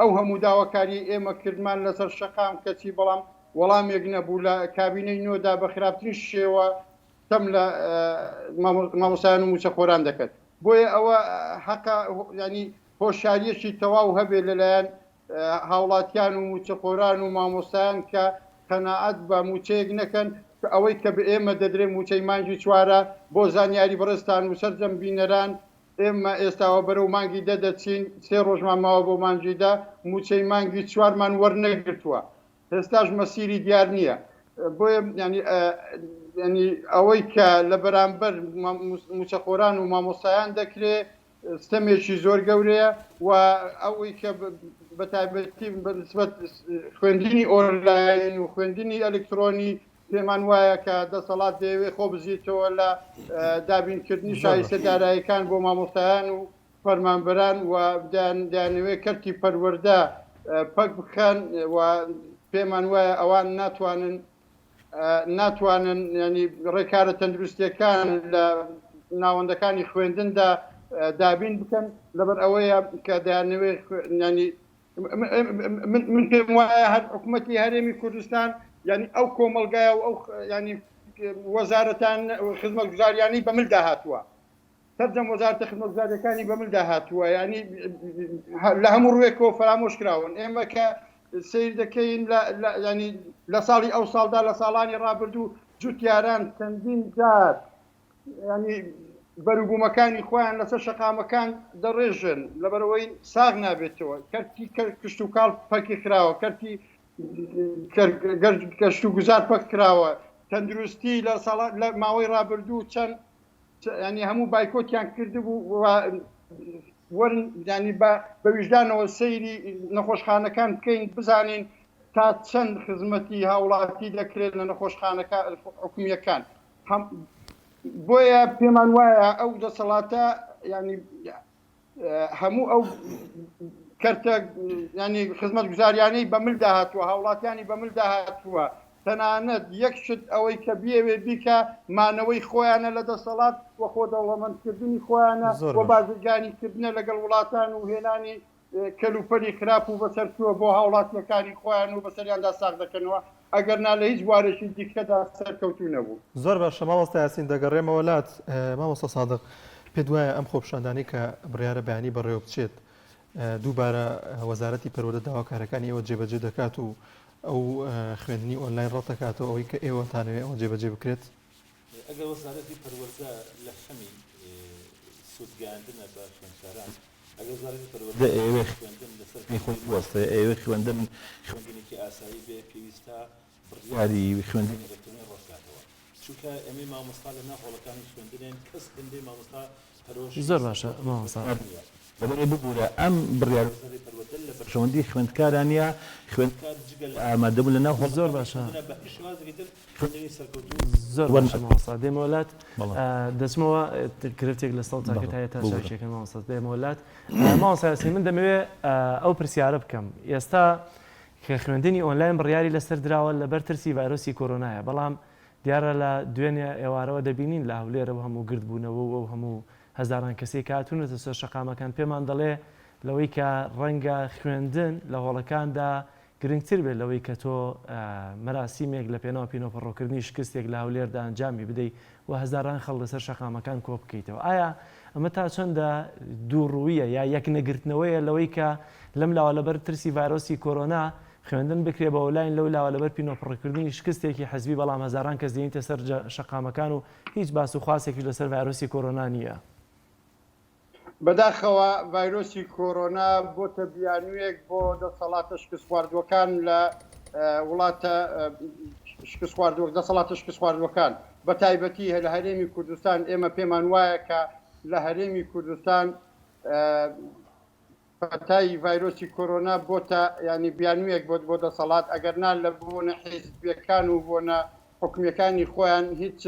ئەو هەموو داواکاری ئێمە کردمان لەسەر شەقام کەچی بەڵام وەڵامێک نەبوو لە کابینەی نۆدا بە خراپترین شێوە تەم لە مامۆستایان و موچەخۆران دەکەن بۆیە ئەوە حەقا ینی هۆشیاریەکی تەواو هەبێت لەلایەن هاوڵاتیان و موچەخۆران و مامۆستایان کە قەنەعەت بە موچەیەک نەکەن ئەوەی کە بە ئێمە دەدرێت موچەی مانگی چوارە بۆ زانیاری بەڕستان و سەرجەم بینەران ئێمە ئێستاوە بەرەو مانگی دەدەچین 3 ڕۆژمان ماوە بۆ مانجیدا موچەی مانگی چوارمان وەرنەگرتووە هێستاش مەسیری دیار نییە بۆیە ینی ئەوەی کە لە بەرامبەر موچەخۆران و مامۆستایان دەکرێت ستەمێکی زۆر گەورەیە و ئەوەی کە بە تایبەتی بەنسبەت خوێندنی ئۆنلاین و خوێندنی ئەلکترۆنی پێمان وایە کە دەسەڵات دەیەوێت خۆ بزیتەوە لە دابینکردنی شایستە داراییەکان بۆ مامۆستایان و فەرمانبەران و دانەوێت کەرتی پەروەردە پەک بکەن و پێمان وایە ئەوان ناتوانن ینی ڕێکارە تەندروستیەکان لە ناوەندەکانی خوێندندا دابین بکەن لەبەر ئەوەیە کە دانەوێت ینی من پێم وایە هەر حکوومەتی هەرێمی کوردستان ینی ئەو کۆمەلگایە و ئەو ینی وەزارەتان خزمەت گوزاریانی بەملدا هاتووە سەرجەم وەزارەتە خزمەت گوزاریەکانی بەملدا هاتووە ینی لە هەموو ڕوێکەوە فرامۆش کراون ئێمە کە سیر دەکەین ینی لە ساڵی ئەو ساڵدا لە ساڵانی ڕابردوو جوتیاران چەندین جار ینی بەروبوومەکانی خۆیان لەسەر شەقامەکان دەڕێژن لەبەرەوەی ساغ نابێتەوە کەرتی کشت و کاڵ پەکی کراوە کەرتی گەشت و گوزار پەک کراوە تەندروستی لە ماوەی ڕابردوو چەند ینی هەموو بایکۆتیان کردبوو وەرن ینی بە ویژدانەوە سەیری نەخۆشخانەکان بکەین بزانین تا چەند خزمەتی هاوڵاتی دەکرێت لە نەخۆشخانەکە حکومیەکان بۆیە پێمان وایە ئەو دەسەڵاتە ینی هەموو ئەو کەرتە ینی خزمەت گوزاریانەی بەملدا هاتووە هاوڵاتیانی بەملدا هاتووە تەنانەت یەک شت ئەوەی کە بێوێ بیکە مانەوەی خۆیانە لە دەسەڵات وە خۆ دەوڵەمەندکردنی خۆیانە وە بازرگانیکردنە لەگەڵ وڵاتان و هێنانی کەلوپەری خراپ و بەسەرچووە بۆ هاوڵاتیەکانی خۆیان و بەسەریاندا ساغ دەکەنەوە ئەگەر نا لە هیچ بوارێکی دیکەدا سەرکەوتوو نەبوو. زۆر باشە مامۆستا یاسین دەگەڕێمە وڵات مامۆستا سادق پێت وایە ئەم خۆپیشاندانی کە بڕیارە بەیانی بەڕێوە بچێت دووبارە وەزارەتی پەروەردە داواکارەکانی ئێوە جێبەجێ دەکات و ئەو خوێندنی ئۆنلاین ڕەتەکاتەوە ئەوەی کە ئێوەتانەوێت ئەوە جێبەجێ بکرێت ئەگەر وەزارەتی پەروەردە لە خەمی سوودگەاندنە بە خوێندکاران ئەگەر وەزارەتی پەروەردە ئێوە خوێندن لەسەر خۆی وەستە ئێوە خوێندن خوێندنێکی ئاسایی بێ پێویستە بڕیاری خوێندنی ئەلکترۆنی ڕۆژگاتەوە چونکە ئەمەی مامۆستا لە ناوڵەکانی خوێندنێن کەس هەندێک مامۆستا پەرۆشی زۆر باشە مامۆستا لەبەرێ ببوورە ئەم بڕیار وەزارەتی پەروەردە لە بەرژەوەندی خوێندکارانە خوێندکار جگە لە ئامادەبوون لە ناو زۆر باشە بە هیچ شێوازێکی تر خوێندنی سەرکەوتوو زۆر باشە مامۆستا دێمە وڵات دەچمەوە کرێتێک لە سەڵ تاکەت هەیە تا شاکێکە مامۆستا دێمە وڵات مامۆستا یاسین من دەمەوێت ئەو پرسیارە بکەم ئێستا کە خوێندنی ئۆنلاین بڕیاری لەسەر دراوە لەبەر ترسی ڤایرۆسی کۆرۆنایە بەڵام دیارە لە دوێنێ ئێوارەوە دەبینین لە هەولێرە و هەموو گردبوونەوە و هەموو هەزاران کەسێک هاتوونەتە سەر شەقامەکان پێمان دەڵێ لەوەی کە ڕەنگە خوێندن لە هۆڵەکاندا گرنگتر بێت لەوەی کە تۆ مەراسیمێک لە پێناوە پینۆپەڕۆکردنی شکستێک لە هەولێردا ئەنجامی بدەیت و هەزاران خەڵ لەسەر شەقامەکان کۆ بکەیتەوە ئایا ئەمە تا چەندە دووڕوویە یا یەک نەگرتنەوەیە لەوەی کە لەم لاوە لەبەر ترسی ڤایرۆسی کۆرۆنا خوێندن بکرێ بە ئۆنلاین لەو لاوە لەبەر پینۆپەڕۆکردنی شکستێکی حەزبی بەڵام هەزاران کەس دێنیتە سەر شەقامەکان و هیچ باس و خواسێکی لەسەر ڤایرۆسی کۆرۆنا نییە. بەداخەوە ڤایرۆسی کۆرۆنا بۆتە بیانوویەک بۆ دەسەڵاتە شکست خواردوەکان لە وڵاتە شکست خواردوەک دەسەڵاتە شکست خواردوەکان بە تایبەتی لە هەرێمی کوردستان ئێمە پێمان وایە کە لە هەرێمی کوردستان پەتای ڤایرۆسی کۆرۆنا بۆتە ینی بیانوویەک بۆ دەسەڵات ئەگەرنا لە بۆنە حیزبیەکان و بۆنە حکومیەکانی خۆیان هیچ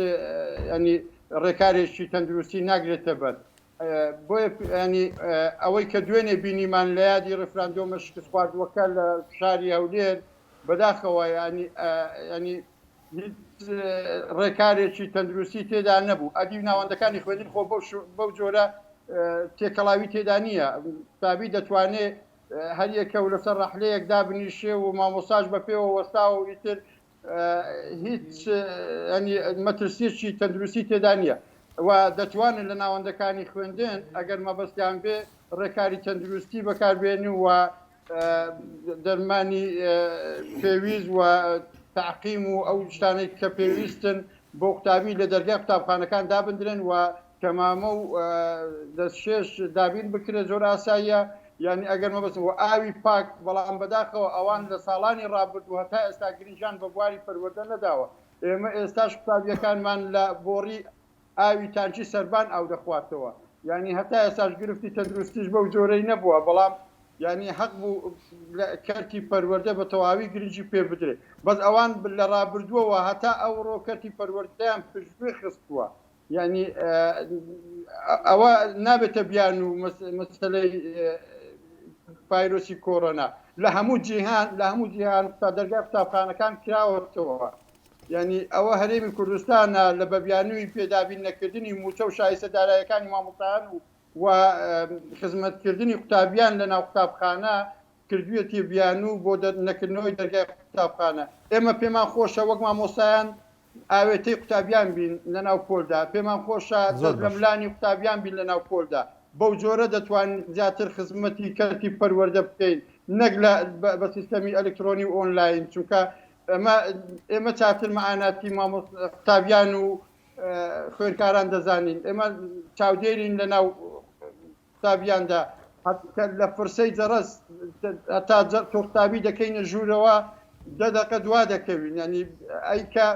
ینی ڕێکارێکی تەندروستی ناگرێتە بەر بۆیە ینی ئەوەی کە دوێنێ بینیمان لە یادی ڕفراندۆمە شکست خواردوەکە لە شاری هەولێر بەداخەوە ینی هیچ ڕێکارێکی تەندروستی تێدا نەبوو ئەدی ناوەندەکانی خوێندن خۆ بەو جۆرە تێکەڵاوی تێدا نییە تابی دەتوانێت هەر یەکە و لەسەر ڕەحلەیەک دابنیشێ و مامۆساژ بە پێوە وەستا و ئیتر هیچ ینی مەترسیەکی تەندروستی تێدا نییە و دەتوانن لە ناوەندەکانی خوێندن ئەگەر مەبەستیان بێ ڕێکاری تەندروستی بەکاربێنی و دەرمانی پێویست و تعقیم و ئەو شتانەی کە پێویستن بۆ قوتابی لە دەرگای قوتابخانەکان دابدرێن و تەمامە و دەستشێش دابین بکرێت زۆر ئاساییە یعنی ئەگەر مەبەستن و ئاوی پاک بەڵام بەداخەوە ئەوان لە ساڵانی ڕابردوو هەتا ئێستا گرنجیان بە بواری پەروەردە نەداوە ئێمە ئێستاش قوتابیەکانمان لە بۆڕی ئاوی تانکی سەربان ئاو دەخواتەوە یعنی هەتا ئێستاش گرفتی تەندروستیش بەو جۆرەی نەبووە بەڵام یعنی حەق بوو کەرتی پەروەردە بە تەواوی گرنجی پێ بدرێت بەس ئەوان لە ڕابردووەوە هەتا ئەو ڕۆکەتی پەروەردەیان پشتگوێ خستووە یعنی ئەوە نابێتە بیان و مەسەلەی ڤایرۆسی کۆرۆنا لە هەموو جیهان تا دەرگای قوتابخانەکان کراوەتەوە یعنی ئەوە هەرێمی کوردستانە لە بەبیانووی پێدابین نەکردنی موچە و شایستە دارایەکانی مامۆستایان و خزمەتکردنی قوتابیان لە ناو قوتابخانە کردوێتی بیان و بۆ نەکردنەوەی دەرگای قوتابخانە ئێمە پێمان خۆشە وەک مامۆسایان ئاوێتەی قوتابیان بین لە ناو پۆلدا پێمان خۆشە دەست لە ملانی قوتابیان بین لە ناو پۆلدا بەو جۆرە دەتوانین زیاتر خزمەتی کەرتی پەروەردە بکەین نەک بە سیستەمی ئەلکترۆنی و ئۆنلاین چونکە ئێمە چاتر مەعاناتی قوتابیان و خوێنکاران دەزانین ئێمە چاودێرین لە ناو قوتابیاندا لە فرسەی جەرەس هەتا قوتابی دەکەینە ژوورەوە 10 دقە دوا دەکەوین ینی ئەیکە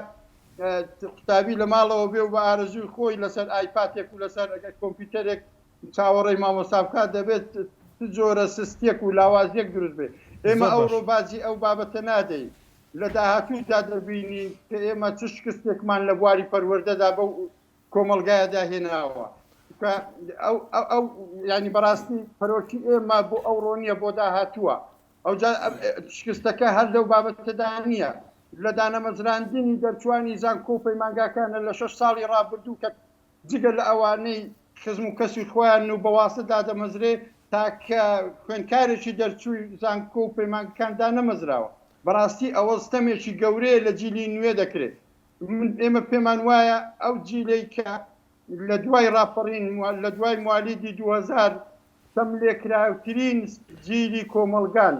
قوتابی لە ماڵەوە بێ و بە ئارەزوی خۆی لەسەر ئایپاتێک و لەسەر کۆمپیوتەرێک چاوەڕێی مامۆستا بکات دەبێت جۆرە سستێک و لاوازیەک دروست بێت ئێمە ئەو ڕۆبازی ئەو بابەتە نادەین لە داهاتوودا دەبینی کە ئێمە چ شکستێکمان لە بواری پەروەردەدا بەو کۆمەلگایەدا هێناوە ئەو ینی بەڕاستی پەرۆکی ئێمە بۆ ئەو ڕۆنیە بۆ داهاتووە ئەو شکستەکە هەر لەو بابەتەدا نییە لە دانەمەزراندنی دەرچوانی زانکۆ و پەیمانگاکانە لە 6 ساڵی ڕابردوو کە جگە لە ئەوانەی خزم و کەسی خۆیان و بەواسەدا دەمەزرێ تاکە خوێنکارێکی دەرچووی زانکۆ و پەیمانگەکاندا نەمەزراوە بەڕاستی ئەوە ستەمێکی گەورەیە لە جیلی نوێ دەکرێت ئێمە پێمان وایە ئەو جیلەی کە لە دوای ڕاپەڕین لە دوای موالیدی 2000 سەم لێکراوترین جیلی کۆمەلگان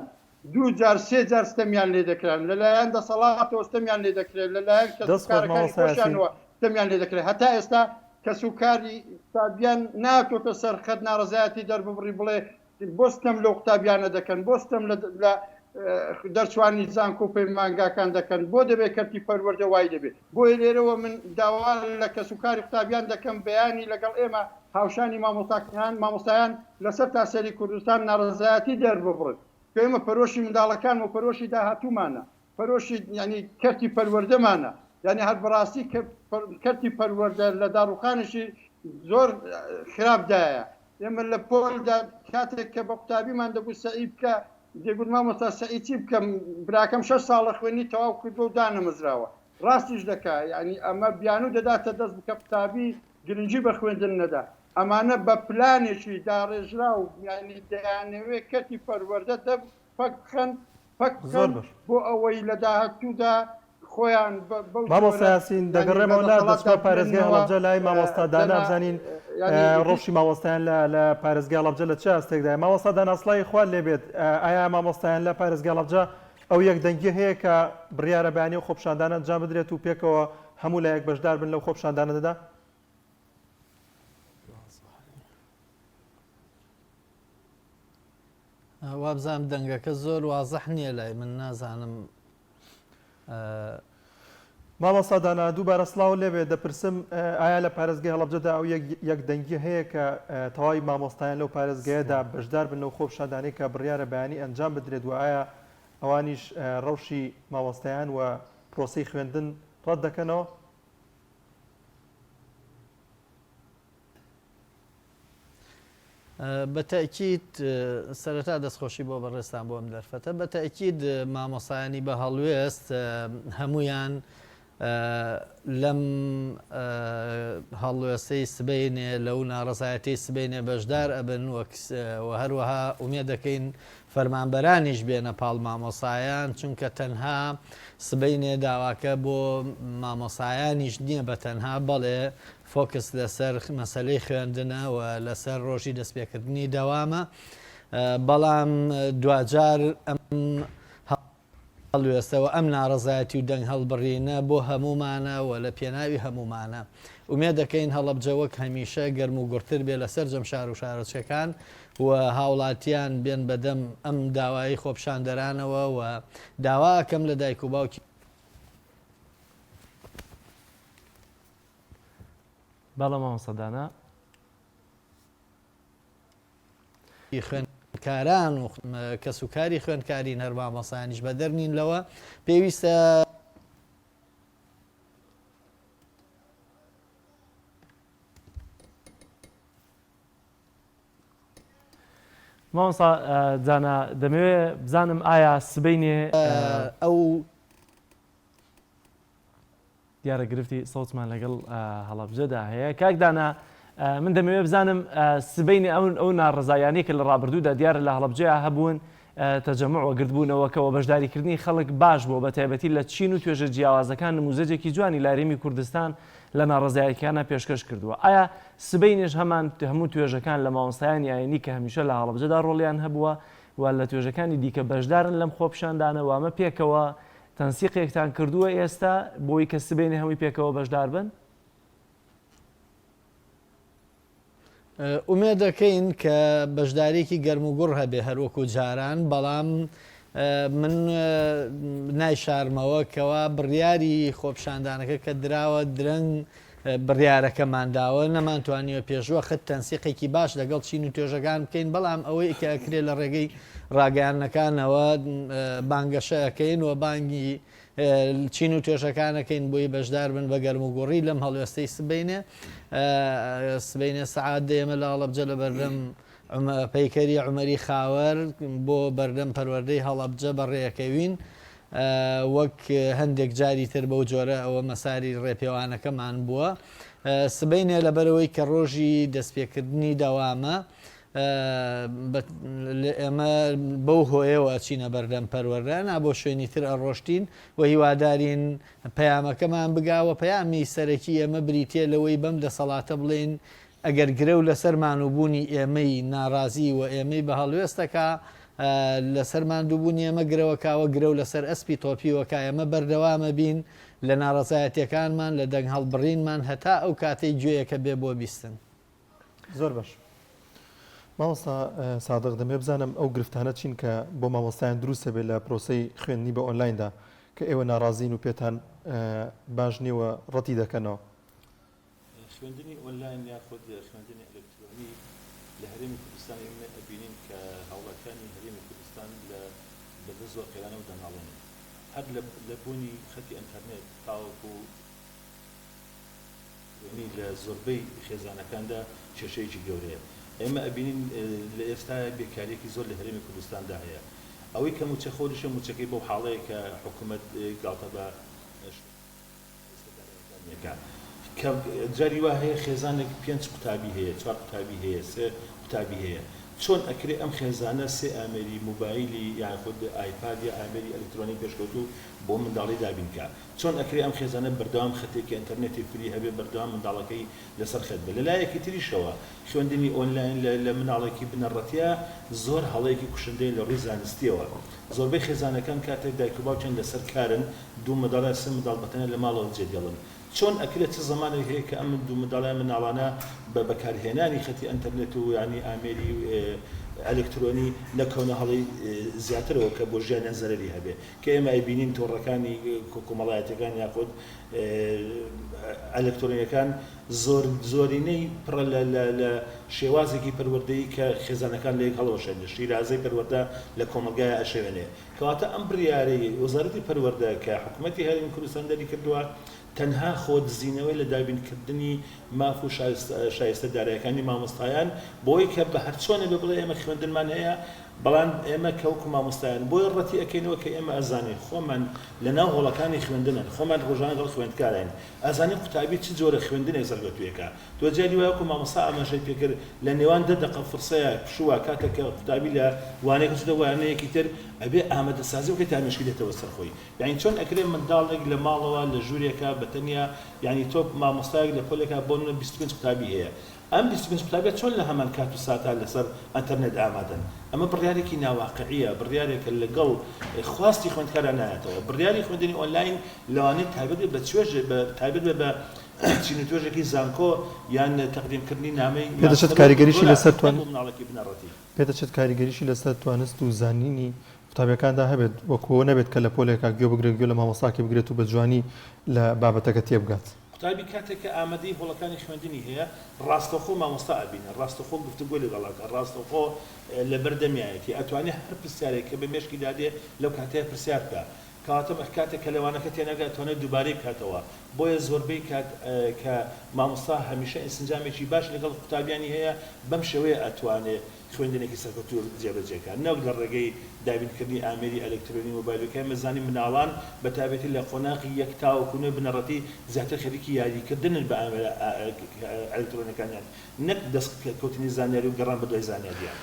2 جار 3 جار ستەمیان لێ دەکران لەلایەن دەسەڵاتەوە ستەمیان لێ دەکرێت لەلایەن کەسوکارەکانی خۆشیانەوە ستەمیان لێ دەکرێت هەتا ئێستا کەسوکاری قوتابیان ناتۆتە سەر خەت ناڕزایەتی دەرببڕی بڵێ بۆ ستەم لەو قوتابیانە دەکەن بۆ ستەم لە دەرچوانی زانکۆ و پەیمانگاکان دەکەن بۆ دەبێت کەرتی پەروەردە وای دەبێت بۆی لێرەوە من داوا لە کەسوکاری قوتابیان دەکەم بەیانی لەگەڵ ئێمە هاوشانی مامۆستایان لەسەر تاسەری کوردستان ناڕزایەتی دەرببڕن کە ئێمە پەرۆشی منداڵەکان و پەرۆشی داهاتوومانە پەرۆشی ینی کەرتی پەروەردەمانە ینی هەر بەڕاستی کەرتی پەروەردە لە داڕوخانشی زۆر خراپدایە ئێمە لە پۆلدا کاتێک کە بە قوتابیمان دەبوو سەعی بکە دێگوت مامۆستا سەعی چی بکەم براکەم 6 ساڵە خوێنی تەواو کردو و دانەمەزراوە ڕاستیش دەکا ینی ئەمە بیانوو دەداتە دەست بکە قوتابی گرنگی بە خوێندن نەدا ئەمانە بە پلانێکی داڕێژرا و ینی دەیانەوێت کەرتی پەروەردە دەفەکخەن بۆ ئەوەی لە داهاتوودا خۆیان مامۆستا یاسین دەگەڕێمەوە لا دەچمە پارێزگای هەڵەبجە لای مامۆستادانا بزانین ڕۆژی مامۆستایان لە پارێزگای هەڵەبجە لە چه ئەستێکدای مامۆستادان ئەسڵای خوارد لێبێت ئایا مامۆستایان لە پارێزگای هەڵەبجە ئەو یەکدەنگی هەیە کە بڕیارە بەیانی و خۆپشاندانە ئەنجام بدرێت و پێکەوە هەموو لایەک بەشدار بن لەو خۆپشاندانەدا؟ وابزانم دەنگەکە زۆر وازەح نییە لای من نازانم مامۆستادانا دووبارە سڵاو لێبێت دەپرسم ئایا لە پارێزگای هەڵەبجەدا ئەو یەکدەنگی هەیە کە تەواوی مامۆستایان لەو پارێزگایەدا بەشدار بن لەو خۆپشاندانەی کە بڕیارە بەیانی ئەنجام بدرێت و ئایا ئەوانیش ڕەوشی مامۆستایان و پرۆسەی خوێندن ڕەت دەکەنەوە؟ بەتەکیید سەرەتا دەستخۆشی بۆ بەڕێستان بۆ ئەم دەرفەتە بەتەکیید مامۆسایانی بە هەڵوێست هەمویان لەم هەڵوێستەی سبەینێ لەو ناڕزایەتی سبەینێ بەشدار ئەبن و هەروەها ئومێ دەکەین فەرمانبەرانیش بێنە پاڵ مامۆسایان چونکە تەنها سبەینێ داواکە بۆ مامۆسایانیش نییە بە تەنها بەڵێ فۆکس لەسەر مەسەلەی خوێندنە و لەسەر ڕۆژی دەستپێکردنی دەوامە بەڵام دوجار ئەم هەڵوێستەوە ئەم ناڕزایەتی و دەنگ هەڵبڕینە بۆ هەمومانە و لە پێناوی هەمومانە ئومێ دەکەین هەڵەبجە وەک هەمیشە گەرم و گورتر بێ لەسەر جەم شار و شارەچەکان و هاوڵاتیان بێن بەدەم ئەم داوایی خۆپشاندەرانەوە و داواکەم لە دایک و باوکی بەڵام مامۆستادانا خوێنکاران و کەسوکاری خوێندکاری هەر مامۆسایانیش بە دەرنین لەوە پێویستە مامۆستا جانا دەمەوێت بزانم ئایا سبەینێ ئەو دیارە گرفتی سەوتمان لەگەڵ هەڵەبجەدا هەیە کاکدانا من دەمەوێت بزانم سبەینێ ئەو ناڕزایانەی کە لە ڕابردوودا دیارە لە هەڵەبجەیە هەبوون تەجەمع وەگرتبوونەوەکەەوە بەشداریکردنی خەڵک باش بوو بە تایبەتی لە چین و توێژە جیاوازەکان نموزەجێکی جوانی لایرێمی کوردستان لە ناڕزایەکانە پێشکەش کردووە. ئایا سبەینێش هەموو توێژەکان لە مامۆستایانی ئاینی کە هەمیشە لە هەڵەبجەدا ڕۆڵیان هەبووە و لە توێژەکانی دیکە بەشدارن لەم خۆپشاندانەوە ئەمە پێکەوە تەنسیقێکتان کردووە ئێستا بۆی کە سبەینێ هەمووی پێکەوە بەشدار بن؟ ئومێ دەکەین کە بەشدارێکی گەرم و گوڕ هەبێ هەروەکو جاران، بەڵام من نایشارمەوە کەوا بڕیاری خۆپشاندانەکە کە دراوە درەنگ بڕیارەکەمانداوە نەمانتوانیوە پێشوە خت تەنسیقێکی باش لەگەڵ چین و توێژەکان بکەین، بەڵام ئەوەی کە ئەکرێت لە ڕێگەی ڕاگەیانەکانەوە بانگەشەکەین و بانگی چین و توێژەکانەکەین بۆی بەشدار بن بە گەرم و گوڕی لەم هەڵوێستەی سبەینێ. سبەینێ سەعات دێمە لە هەڵەبجە لە بەردەم پەیکەری عومەری خاوەر بۆ بەردەم پەروەردەی هەڵەبجە بەڕێەکەوین، وەک هەندێک جاری تر بەو جۆرە ئەوە مەساری ڕێپێوانەکەمان بووە. سبەینێ لەبەرەوەی کە ڕۆژی دەستپێکردنی دەوامە ئێمە بەو هۆیەوە چینە بەردەم پەروەردان بۆ شوێنی تر ئەڕۆشتین و هیوادارین پەیامەکەمان بگاوە. پەیامی سەرەکی ئێمە بریتێ لەوەی بەم دەسەڵاتە بڵێن ئەگەر گرە و لەسەرمان وبوونی ئێمەی ناڕازی و ئێمەی بە هەڵوێستەکە لەسەرمان دووبوونی ئێمە گرەوەکاوە گرە و لەسەر ئەسپی تۆپیوەکە ئێمە بەردەوامە بین لە ناڕەزایەتیەکانمان لە دەنگ هەڵبڕینمان هەتا ئەو کاتەی گوێیەکە بێ بۆ بیستن. زۆر باش. مامۆستا سادق دەمێ بزانم ئەو گرفتانە چین کە بۆ مامۆستایان دروستە بێت لە پرۆسەی خوێندنی بە ئۆنلایندا کە ئێوە ناڕازین و پێتان باش نیوە ڕەتی دەکەنەوە. خوێندنی ئۆنلاین یاخود خوێندنی ئەلکترۆنی لە هەرێمی کوردستان ئێمە ئەبینین کە هاوڵاتیانی هەرێمی کوردستان لە بەدە زۆر قێرانە و دەناڵێن هەر لە بوونی خەتی ئەنتەرنێت تاوەکو لە زۆربەی خێزانەکاندا کێشەیەکی گەورەیە. ئێمە ئەبینین لە ئێستا بێکاریەکی زۆر لە هەرێمی کوردستاندا هەیە. ئەوەی کە موچە خۆریشە موچەکەی بۆ حاڵەیە کە حکوومەت گاڵتە بە کە جاری وا هەیە خێزانێک 5 قوتابی هەیە 4 قوتابی هەیە 3 قوتابی هەیە چۆن ئەکرێ ئەم خێزانە 3 ئامێری موبایلی یاخود ئایپاد یا ئامێری ئەلکترۆنی پێشکەوتو بۆ منداڵی دابینکە چۆن ئەکرێ ئەم خێزانە بەردەوام خەتێکی ئینتەرنێتی فری هەبێ بەردەوام منداڵەکەی لەسەر خەت بێ. لەلایەکی تریشەوە خوێندنی ئۆنلاین لە مناڵێکی بنەڕەتیە زۆر هەڵەیەکی کوشندەی لە ڕووی زانستیەوە. زۆربەی خێزانەکان کاتێک دایک و باوکیان لەسەر کارن 2 منداڵ 3 منداڵ بەتەنە لە ماڵەوە جێدێڵن. چۆن ئەکرێت چ زمانێک هەیە کە ئەم 2 منداڵیان مناڵانە بە بەکارهێنانی خەتی ئەنتەرنێت و ینی ئامێری ئەلکترۆنی نەکەونە هەڵی زیاترەوە کە بۆ ژیانیان زەرەری هەبێ کە ئێمە ئەبینین تۆڕەکانی کۆمەڵایەتەکان یاخود ئەلکترۆنیەکان زۆرینەی پڕە لە شێوازێکی پەروەردەیی کە خێزانەکان لەیەک هەڵەوەشێن لە شیرازەی پەروەردە لە کۆمەلگایە ئەشێوێنێ کەواتە ئەم بڕیارەی وەزارەتی پەروەردە کە حکوومەتی هەرێمی کوردستان دەری کردووە تەنها خۆت زیینەوەی لە دابینکردنی ماف و شایستە دارایەکانی مامۆستایان بۆی کە بە هەرچۆنێ بێ بڵێ ئێمە خوێندنمان هەیە بەڵام ئێمە کەوکو مامۆستایان بۆی ڕەتی ئەەکەینەوە کە ئێمە ئەزانین خۆمان لە ناو هۆڵەکانی خوێندنن خۆمان ڕۆژانە دڵ خوێندکارین ئەزانین قوتابی چ جۆرە خوێندنێک زەرگەتوویەکە تۆ جاری وایە و مامۆستا ئاماژەی پێکرد لە نێوان 10 دقە فرسەیە پشووە کاتێککە قوتابی لە وانەیەک چدە وانەیەکی تر ئەبێ ئامادەسازی وکە تامێشکی دێتەوە سەرخۆی یعنی چۆن ئەکرێ منداڵێک لە ماڵەوە لە ژوورێکە بەتەنیا یعنی تۆ مامۆستایەک لە پۆلێکە بۆ 25 قوتابی هەیە ئەم 25 قوتابیت چۆن لە هەمان کات و ساتا لەسەر ئەنتەرنێت ئامادەن ئەمە بڕیارێکی ناواقعیە بڕیارێکە لەگەڵ خواستی خوێندکاران نایەتەوە بڕیاری خوێندنی ئۆنلاین لەوانەیە تایبەت بە تایبەت بە چین و توێژێکی زانکۆ یان تەقدیمکردنی نامەی پێدەچێت کاریگەریشی لەسەر مناڵێکی بنەڕەتی پێدەچێت کاریگەریشی لەسەر توانست و زانینی قوتابیەکاندا هەبێت وەکووە نەبێت کە لە پۆلێکا گوێ بگرێت گوێ لە مامۆستاکی بگرێت و بە جوانی لە بابەتەکە تێبگات قوتابی کاتێککە ئامادەی هۆڵەکانی خوێندنی هەیە ڕاستەخۆ مامۆستا ئەبینە ڕاستەخۆ گفتوگۆ لەگەڵاکە ڕاستەخۆ لە بەردەمیایەتی ئەتوانێت هەر پرسیارێک کە بە مێشکی دادێ لەو کاتەیە پرسیار بکە کاتە کاتێک کە لەوانەکە تێنەگات تۆنێت دووبارەی کاتەوە بۆیە زۆربەی کە مامۆستا هەمیشە ئینسنجامێکی باش لەگەڵ قوتابیانی هەیە بەم شێوەیە ئەتوانێت خوێندنێکی سەرکەوتوو جێبەجێکە نەوەک لە ڕێگەی دابینکردنی ئامێری ئەلکترۆنی مۆبایلەکە مەزانی مناڵان بە تایبەتی لە قۆناغی یەک تاوەکوونە بنەڕەتی زیاتر خەریکی یاریکردنن بە ئامێرە ئەلکترۆنەکانیان نەک دەستکەوتنی زانیاری و گەڕان بە دوای زانیاریان.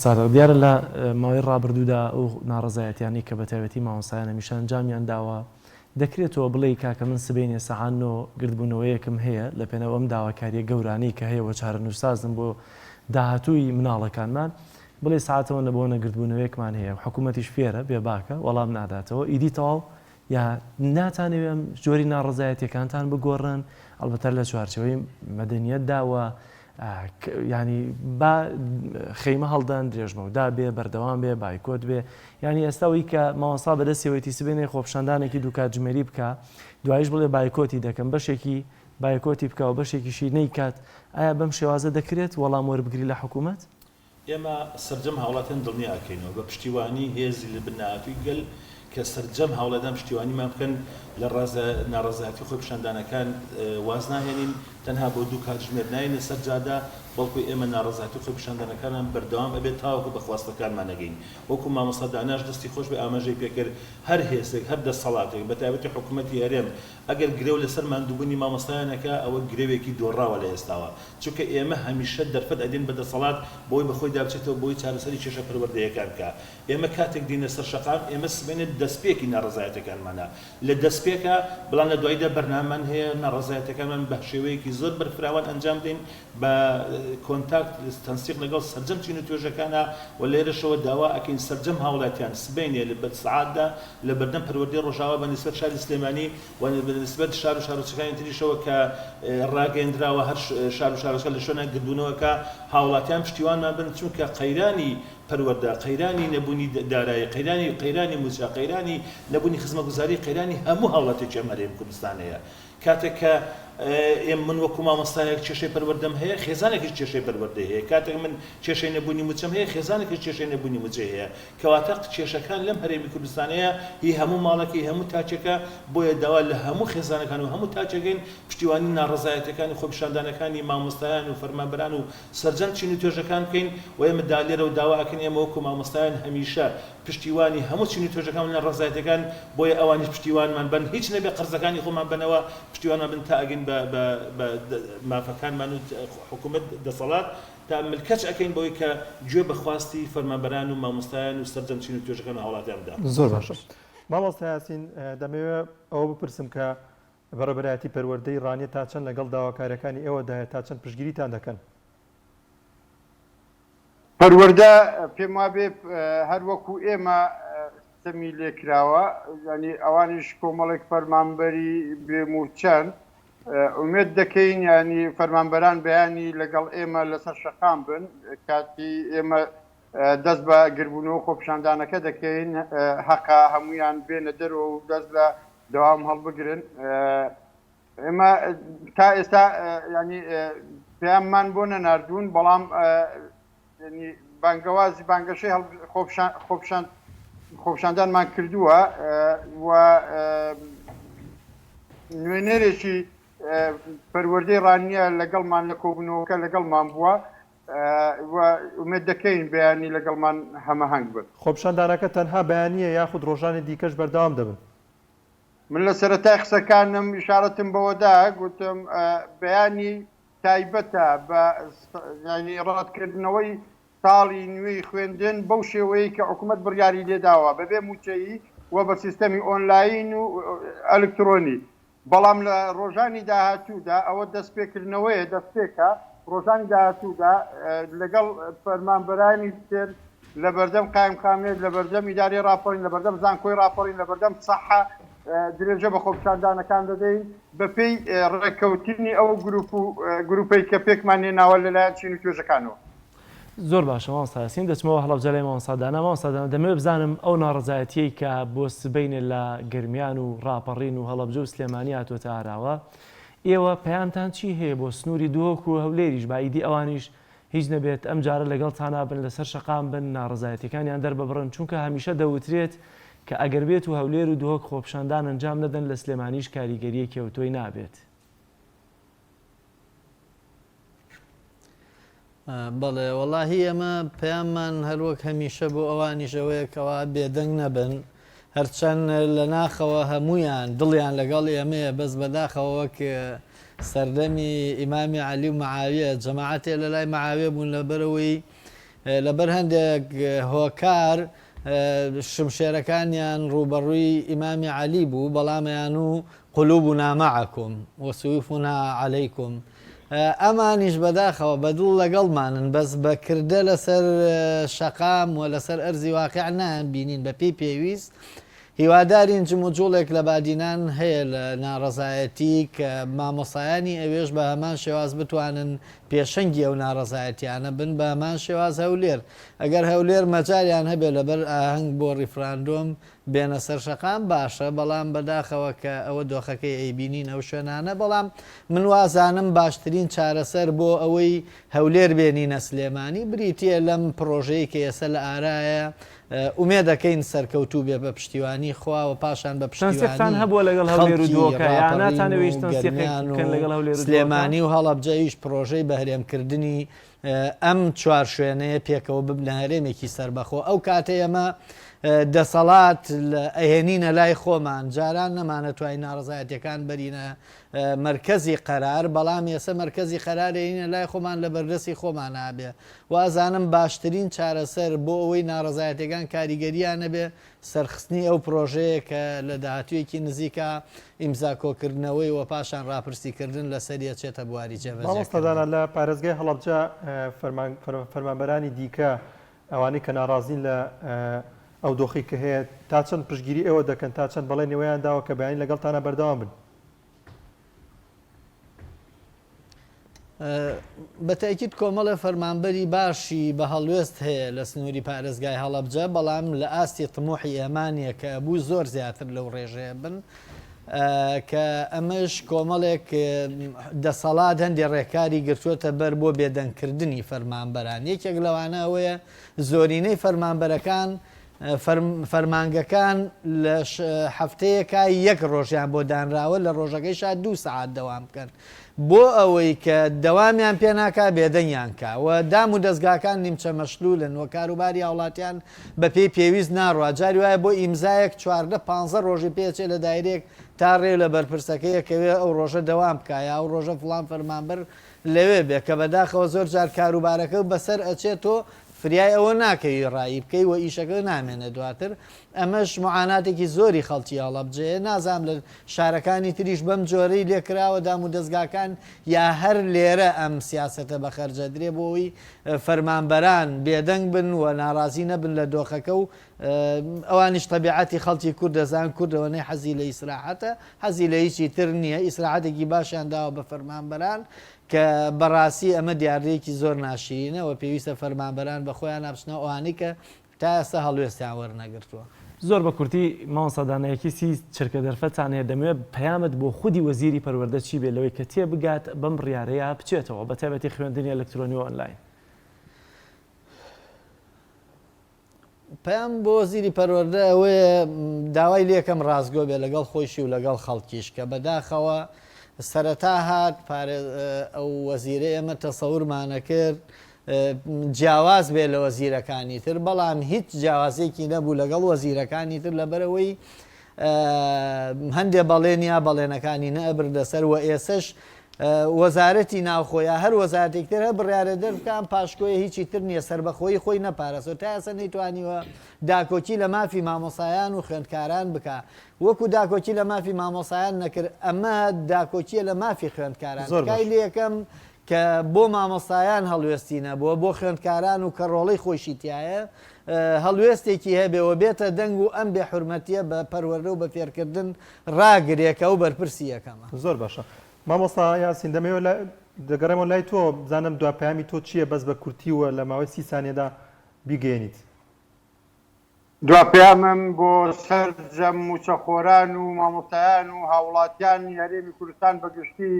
سادە دیارە لە ماوەی ڕابردوودا ئەو ناڕزایەتیانی کە بە تایبەتی مامۆستایان هەمیشە ئەنجامیان داوە دەکرێتەوە بڵێ کاکە من سبەینێ سەعانۆ گردبوونەوەیەکم هەیە لە پێنەوە ئەم داواکاریە گەورانەی کە هەیە وە چارەنووسازم بۆ داهاتووی مناڵەکانمان بڵێ ساعتەوە نەبووە نەگردبوونەوەیەکمان هەیە حکوومەتیش فێرە بێ باکە وەڵام ناداتەوە ئیدی تەواو یا ناتانەوێم جۆری ناڕزایەتیەکانتان بگۆڕن ئەڵبەتە لە چوارچەوەی مەدەنیەت داوە ینی با خەیمە هەڵدان درێژمە و دا بێ بەردەوام بێ بایکۆت بێ ینی ئێستاوی کە ماوەسا بەدەستیەوەیتی سبێنێ خۆپشاندانێکی دووکاتژمێری بکە دوایش بڵێ بایکۆتی دەکەم بەشێکی بایکۆتی بکە و بەشێکیشی نەیکات ئایا بەم شێوازە دەکرێت وەڵام وەربگری لە حکوومەت؟ ئێمە سەرجەم هاوڵاتیان دڵنیاکەینەوە بە پشتیوانی هێزی لە بناوی گەل کە سەرجەم هاوڵەدان پشتیوانیمان بکەن لە ناڕزایەتی خۆی پیشاندانەکان واز ناهێنین تەنها بۆ دوو کاتژمێر ناینە سەر جادا بەڵکو ئێمە ناڕزایەتی خۆی پیشاندانەکانان بەردەوام ئەبێت تاوەکو بە خواستەکانمان نەگەین وەکو مامۆستا داناش دەستی خۆش بە ئاماژەی پێکرد هەر هێزێک هەر دەسەڵاتێک بە تایبەتی حکوومەتی هەرێم ئەگەر گرێو لەسەر ماندووبوونی مامۆستایانەکە ئەوە گرێوێکی دۆڕاوە لە ئێستاوە چونکە ئێمە هەمیشە دەرفەت ئەدین بە دەسەڵات بۆی بەخۆی دابچێتەوە بۆی چارەسەری کێشە پەروەردەیەکان بکە ئێمە کاتێک دینە سەر شەقام ئێمە سبێنێت دەستپێکی ناڕزایەتەکانمانە لە دەستپێکە بڵام لە دوایدا بەرنامەمان هەیە ناڕزایەتەکانمان بە شێوەیەکی زۆر بەرفراوان ئەنجام دێن بە کۆنتاکت تەنسیق لەگەڵ سەرجەم چین و توێژەکانە و لێرەشەوە داوا ئەکەین سەرجەم هاوڵاتیان سبەینێ لە بەرسعاددا لە بەردەم پەروەردەی ڕۆژاوا بە نسبەت شاری سلێمانی و بە نسبەت شار و شارۆچەکانی تریشەوە کە ڕاگەیەندراوە هەر شار و شارۆچکە لە شوێنە گردبوونەوەکە هاوڵاتیان پشتیوانمان بن چونکە قەیرانی پەروەردە قەیرانی نەبوونی دارایی قەیرانی موسیا قەیرانی نەبوونی خزمەتگوزاری قەیرانی هەموو هاوڵاتێکی ئەمەرێم کوردستانەیە کاتێک کە ئێمە من وەکو مامۆستایەک کێشەی پەروەردەم هەیە خێزانێکی کێشەی پەروەردە هەیە کاتێک من کێشەی نەبوونی موچەم هەیە خێزانێکی کێشەی نەبوونی موچە هەیە کەواتە کێشەکان لەم هەرێمی کوردستانەیە هی هەموو ماڵەکەی هەموو تاچەکە بۆیە داوا لە هەموو خێزانەکان و هەموو تاچەکەین پشتیوانی ناڕزایەتەکانی خۆپیشاندانەکانی مامۆستایان و فەرمانبەران و سەرجەم چین و توێژەکان بکەین و ئێمە دالێرە و داواکەن ئێمە وەکو مامۆستایان هەمیشە پشتیوانی هەموو چین و توێژەکان و ناڕزایەتەکان بۆیە ئەوانیش پشتیوانمان بن هیچ نەبێ قەرزەکانی خۆمان بنەوە پشتیوانمان بن تا ئەگەین بە مافەکانمان و حکوومەت دەسەڵات تا ملکەچ ئەەکەین بەوەی کە گوێ بەخواستی فەرمانبەران و مامۆستایان و سەرجەم چین و توێژەکان و هاوڵاتیاندا. زۆر باشە. مامۆستا یاسین دەمەوێت ئەوە بپرسم کە بەڕێبەرایەتی پەروەردەی ڕانیە تا چەند لەگەڵ داواکاریەکانی ئێوەدایە تا چەند پشتگیریتان دەکەن؟ پەروەردە پێم وابێ هەر وەکو ئێمە سەمی لێکراوە ینی ئەوانیش کۆمەڵێک فەرمانبەری بێموچەند ئومێد دەکەین ینی فەرمانبەران بەیانی لەگەڵ ئێمە لەسەر شەقام بن کاتی ئێمە دەست بە گربوونەوە خۆپیشاندانەکە دەکەین حەقا هەمویان بێنە دەرەوە و دەست لە دەوام هەڵبگرن ئێمە تا ئێستا ینی پێیانمان بۆ نەناردوون بەڵام بانگەوازی بانگەشەی خۆپیشاندانمان کردووە و نوێنەرێکی پەروەردەی ڕانیە لەگەڵمان لە کۆبوونەوەکە لەگەڵمان بووە و ئومێد دەکەین بەیانی لەگەڵمان هەمەهەنگ بن. خۆپیشاندانەکە تەنها بەیانیە یاخود ڕۆژانی دیکەش بەردەوام دەبن؟ من لە سەرەتای قسەکانم ئیشارەتم بەوەدا گوتم بەیانی تایبەتە بە ینی ڕاتکردنەوەی ساڵی نوێی خوێندن بەو شێوەیە کە حکوومەت بڕیاری لێداوە بەبێ موچەیی و بە سیستەمی ئۆنلاین و ئەلکترۆنی بەڵام لە ڕۆژانی داهاتوودا ئەوە دەستپێکردنەوەیە دەستپێکە ڕۆژانی داهاتوودا لەگەڵ فەرمانبەرانی تر لە بەردەم قایمقامێت لە بەردەم ئیداری راپۆرین لە بەردەم زانکۆی راپۆرین لە بەردەم سەحە درێژە بە خۆپیشاندانەکان دەدەین بەپێی ڕێککەوتنی ئەو گروپەی کە پێکمان هێناوە لەلایەن چین و توێژەکانەوە. زۆر باشە مامۆستاسین دەچمەوە هەڵەبجەلەی مامۆستادانە مامۆستادانە دەمەوێت بزانم ئەو ناڕزایەتیەی کە بۆ سبەینێ لە گرمیان و ڕاپەڕین و هەڵەبجە و سلێمانی هاتووەتە ئاراوە ئێوە پەیامتان چی هەیە بۆ سنووری دووەک و هەولێریش بایدی ئەوانیش هیچ نەبێت ئەم جارە لەگەڵ تانا بن لەسەر شەقام بن ناڕزایەتەکانیان دەرببڕن چونکە هەمیشە دەوترێت کە ئەگەر بێت و هەولێر و دۆک خۆپشاندان ئەنجام نەدەن لە سلێمانیش کاریگەریە کەوتۆی نابێت. بەڵێ وەڵاهی ئەمە پەیاممان هەروەک هەمیشە بۆ ئەوانیشەوەیەکەوە بێدەنگ نەبن هەرچەند لە ناخەوە هەمویان دڵیان لەگەڵ ئێمەیە بەس بەداخەوە وەک سەردەمی ئیمامی عەلی و مەعاویە جەماعەتێ لە لای مەعاویە بوون لەبەرەوەی لەبەر هەندێک هۆکار شمشێرەکانیان ڕوبەڕووی ئیمامی عەلی بوو بەڵامیان و قولوبنا معەکم وسویفنا عەلەیکم ئەمانیش بەداخەوە بەدڵ لەگەڵمانن بەس بەکردە لەسەر شەقام و لەسەر ئەرزی واقع نان بینین بە پێی پێویست هیوادارین جموجوڵێک لە بادینان هەیە لە ناڕەزایەتی کە مامۆسایانی ئەوێش بە هەمان شێواز بتوانن پێشەنگی ئەو ناڕەزایەتیانە بن بە هەمان شێواز هەولێر ئەگەر هەولێر مەجاریان هەبێت لەبەر ئاهەنگ بۆ ڕیفراندۆم بێنە سەر شەقام باشە بەڵام بەداخەوە کە ئەوە دۆخەکەی ئەیبینین ئەو شوێنانە بەڵام من وازانم باشترین چارەسەر بۆ ئەوەی هەولێر بێنینە سلێمانی بریتە لەم پرۆژەیە کە ئێستا لە ئارایە ئومێ دەکەین سەرکەوتوو بێ بە پشتیوانی خواوە پاشان بە پشتیوان هەبووە لەگەڵ هەولێر و دۆکە ناتانەوێشتن لەگەڵ هەولێر سلێمانی و هەڵەبجەیش پرۆژەی بەهرێمکردنی ئەم چوار شوێنەیە پێکەوە ببنە هەرێمێکی سەربەخۆ ئەو کاتێ ئەمە دەسەڵات ئەهێنینە لای خۆمان جاران نەمانەتوانین ناڕزایەتەکان بەرینە مرکزی قەرار بەڵام ێستا مرکزی قەرارێنە لای خۆمان لە بەردەستی خۆمان نابێ وازانم باشترین چارەسەر بۆ ئەوەی ناڕزایەتەکان کاریگەریان نەبێ سەرخستنی ئەو پرۆژەیە کە لە داهاتوویەکی نزیکە ئیمزاکۆکردنەوەی و پاشان ڕاپرسیکردن لەسەریە چێتە بواری جێبەجێکردن لە پارێزگای هەڵەبجە فەرمانبەرانی دیکە ئەوانەی کە ناڕازین لە ئەو دۆخی کە هەیە تا چەند پشگیری ئێوە دەکەن تا چەند بەڵێ نێوەیان داوە کە بەیانی لەگەڵتانە بەردەوام بن بەتەکیید کۆمەڵە فەرمانبەری باشی بە هەڵوێست هەیە لە سنووری پارێزگای هەڵەبجە بەڵام لە ئاستی تموحی ئێمانیە کە بوو زۆر زیاتر لەو ڕێژەیە بن کە ئەمەش کۆمەڵێک دەسەڵات هەندێک ڕێکاری گرتووەتە بەر بۆ بێدەنگکردنی فەرمانبەران یەکێک لەوانە ئەوەیە زۆرینەی فەرمانبەرەکان فەرمانگەکان لە هەفتەیەکە یەک ڕۆژیان بۆ دانراوە لە ڕۆژەکەیش 2 سعات دەوام بکەن بۆ ئەوەی کە دەوامیان پێناکە بێدەنگیان کە و دام و دەستگاکان نیمچە مەشلولن و کاروباری هاوڵاتیان بە پێی پێویست ناڕوە جاری وایە بۆ ئیمزایەک 14-15 ڕۆژی پێچێ لە دایرێک تا ڕێ لە بەرپرسەکەیەکەوێ ئەو ڕۆژە دەوام بکایە ئەو ڕۆژە فڵان فەرمانبەر لەوێ بێ کە بەداخەوە زۆر جار کاروبارەکە بەسەر ئەچێتۆ فریای ئەوە ناکەوی ڕایی بکەی و ئیشەکە نامێنە دواتر ئەمەش معاناتێکی زۆری خەڵکی هەڵەبجێ نازام لە شارەکانی تریش بەم جۆرەی لێکراوە دام و دەستگاکان یا هەر لێرە ئەم سیاسەتە بەخەرجەدرێ بۆەوەی فەرمانبەران بێدەنگ بن و ناڕازی نەبن لە دۆخەکە و ئەوانیش تەبیعەتی خەڵکی کورد دەزان کوردەوەنەی حەزی لە ئیسراحەتە حەزی لە هیچی تر نییە ئیسراحەتێکی باشیان داوە بە فەرمانبەران کە بەڕاستی ئەمە دیارەیەکی زۆر ناشرینەوە پێویستە فەرمانبەران بە خۆیان ناپشنە ئەوانەی کە تا ئێستا هەڵوێستیان وەرنەگرتووە زۆر بە کورتی ماوەسەدانەیەکی چرکە دەرفەتان هەیە دەمەوێت پەیامت بۆ خودی وەزیری پەروەردە چی بێت لەوەی کە تێ بگات بەم ڕیارەیە بچێتەوە بە تایبەتی خوێندنی ئەلکترۆنی و ئۆنلاین پەیام بۆ وەزیری پەروەردە ئەوەیە داوای لێکەم ڕازگۆ بێ لەگەڵ خۆشی و لەگەڵ خەڵکیش کە بەداخەوە سەرەتا هات ئەو وەزیرە ئێمە تەسەورمانە کرد جیاواز بێ لە وەزیرەکانی تر بەڵام هیچ جیاوازێکی نەبوو لەگەڵ وەزیرەکانی تر لەبەرەوەی هەندێک بەڵێنیا بەڵێنەکانی نەبردە سەر و ئێسش وەزارەتی ناوخۆیە هەر وەزارەتێکتر هە بڕیارە دەرکان پاشکۆیە هیچی تر نییە سربەخۆی خۆی نەپارێزەوە تا ئێستا نەیتوانیوە داکۆکی لە مافی مامۆسایان و خوێندکاران بکە وەکو داکۆکی لە مافی مامۆسایان نەکرد ئەمە داکۆکیە لە مافی خوێندکاران کای لە یەکەم کە بۆ مامۆسایان هەڵوێستی نەبووە بۆ خوێندکاران و کە ڕۆڵەی خۆشیتیایە هەڵوێستێکی هەبێەوە بێتە دەنگ و ئەم بێ حورمەتیە بە پەروەردە و بە فێرکردن ڕاگرێکە و بەرپرسی یەکەمە زۆر باشە مامۆستا یاسین دەمەوێت دەگەڕێمەوە لای تۆ بزانم دواپەیامی تۆ چییە بەس بە کورتیوە لە ماوەی 30 سانیەدا بیگەێنیت دواپەیامم بۆ سەرجەم موچەخۆران و مامۆستایان و هاوڵاتیانی هەرێمی کوردستان بەگشتی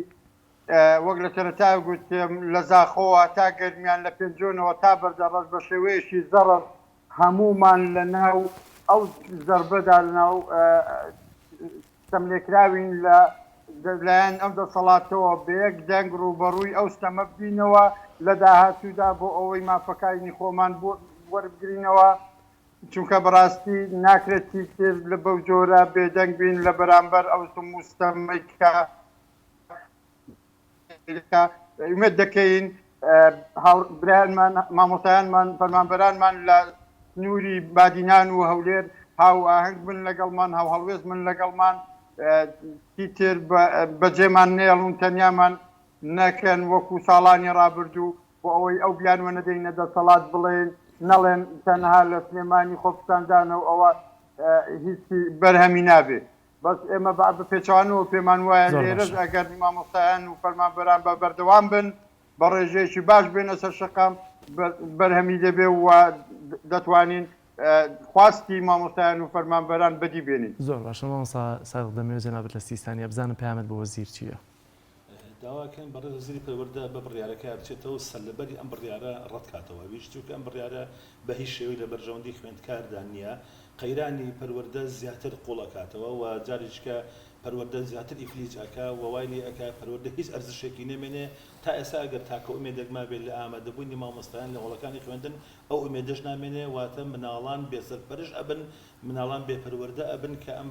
وەک لە سەرەتا گوتم لە زاخۆوە تا گەرمیان لە پێنجۆنەوە تا بەردەڕەش بە شێوەیەشی زەڕەر هەمومان لە ناو ئەو زەربەدا لەناو تەملێکراوین لەلایەن ئەم دەسەڵاتەوە بە یەک دەنگ ڕوبەڕووی ئەو ستەمە ببینەوە لە داهاتوودا بۆ ئەوەی مافەکانی خۆمان بۆ وەربگرینەوە چونکە بەڕاستی ناکرێتی تر لە بەو جۆرە بێدەنگ بین لە بەرامبەر ئەو مستەمەی کە ئومێد دەکەین برایانمان مامۆستایانمان فەرمانبەرانمان لە سنووری بادینان و هەولێر هاو ئاهەنگ بن لەگەڵمان هاو هەڵوێز من لەگەڵمان تر بەجێمان نێڵون تەنیامان نەکەن وەکو ساڵانی ڕابردوو بۆ ئەوەی ئەو بیانوە نەدەینە دەسەڵات بڵێن نەڵێن تەنها لە سلێمانی خۆپستاندانەوە ئەوە هیچی بەرهەمی نابێت بەس ئێمە بە پێچوانەوە پێمان وایە لێرەش ئەگەر مامۆستایان و فەرمانبەران بە بەردەوام بن بە ڕێژەیەکی باش بێنە سەر شەقام بەرهەمی دەبێ و دەتوانین خواستی مامۆستایان و فەرمانبەران بەدی بێنین. زۆر باشە مامۆستا سادق دەمەوێت جەنابەت لە سیستانیا بزانم پەیامت بۆ وەزیر چییە؟ داواکەن بەڕێز وەزیری پەروەردە بە بڕیارەکە بچێتەوە سەرلەبەری ئەم بڕیارە ڕەتکاتەوە ویشتوکە ئەم بڕیارە بە هیچ شێوەی لە بەرژەوەندی خوێندکاردا نییە قەیرانی پەروەردە زیاتر قوڵەکاتەوە و جارێککە پەروەردە زیاتر ئیفلیجاکە ووای لێ ئەکە پەروەردە هیچ ئەرزشێکی نەمێنێ تا ئێستا ئەگەر تاکە ئومێدێکما بێت لە ئامادەبوونی مامۆستایان لە وڵەکانی خوێندن ئەو ئومێدەش نامێنێ واتە مناڵان بێسەرپەرش ئەبن مناڵان بێپەروەردە ئەبن کە ئەم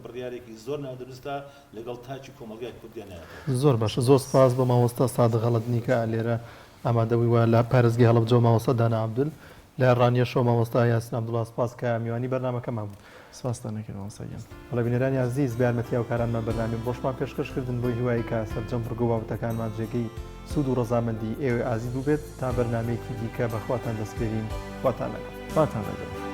بڕیارێکی زۆر نادروستە لەگەڵ تاچی کۆمەلگای کوردیانەیە. زۆر باشە زۆر سپاس بە مامۆستا سادق غەڵەتنیکە لێرە ئامادەبووی وە لە پارێزگای هەڵەبجە مامۆستا دانا عەبدول لە ڕانیەشەوە مامۆستا یاسین عەبدوڵڵا سپاس کە میوانی بەرنامەکەمان بوو. سپاسدانەکەم مامۆستاگیان. بەڵێ بینەرانی عەزیز بە یارمەتیە و کارانمان بەرنامەی بۆشمان پێشکەشکردن بۆی هیوایی کە سەرجەم ڕگە و باوتەکانمان جێگەی سوود و ڕەزامەندی ئێوە ئازیز بوو بێت تا بەرنامەیەکی دیکە بەخواتان دەسپێرین خواتان لەگەڵ.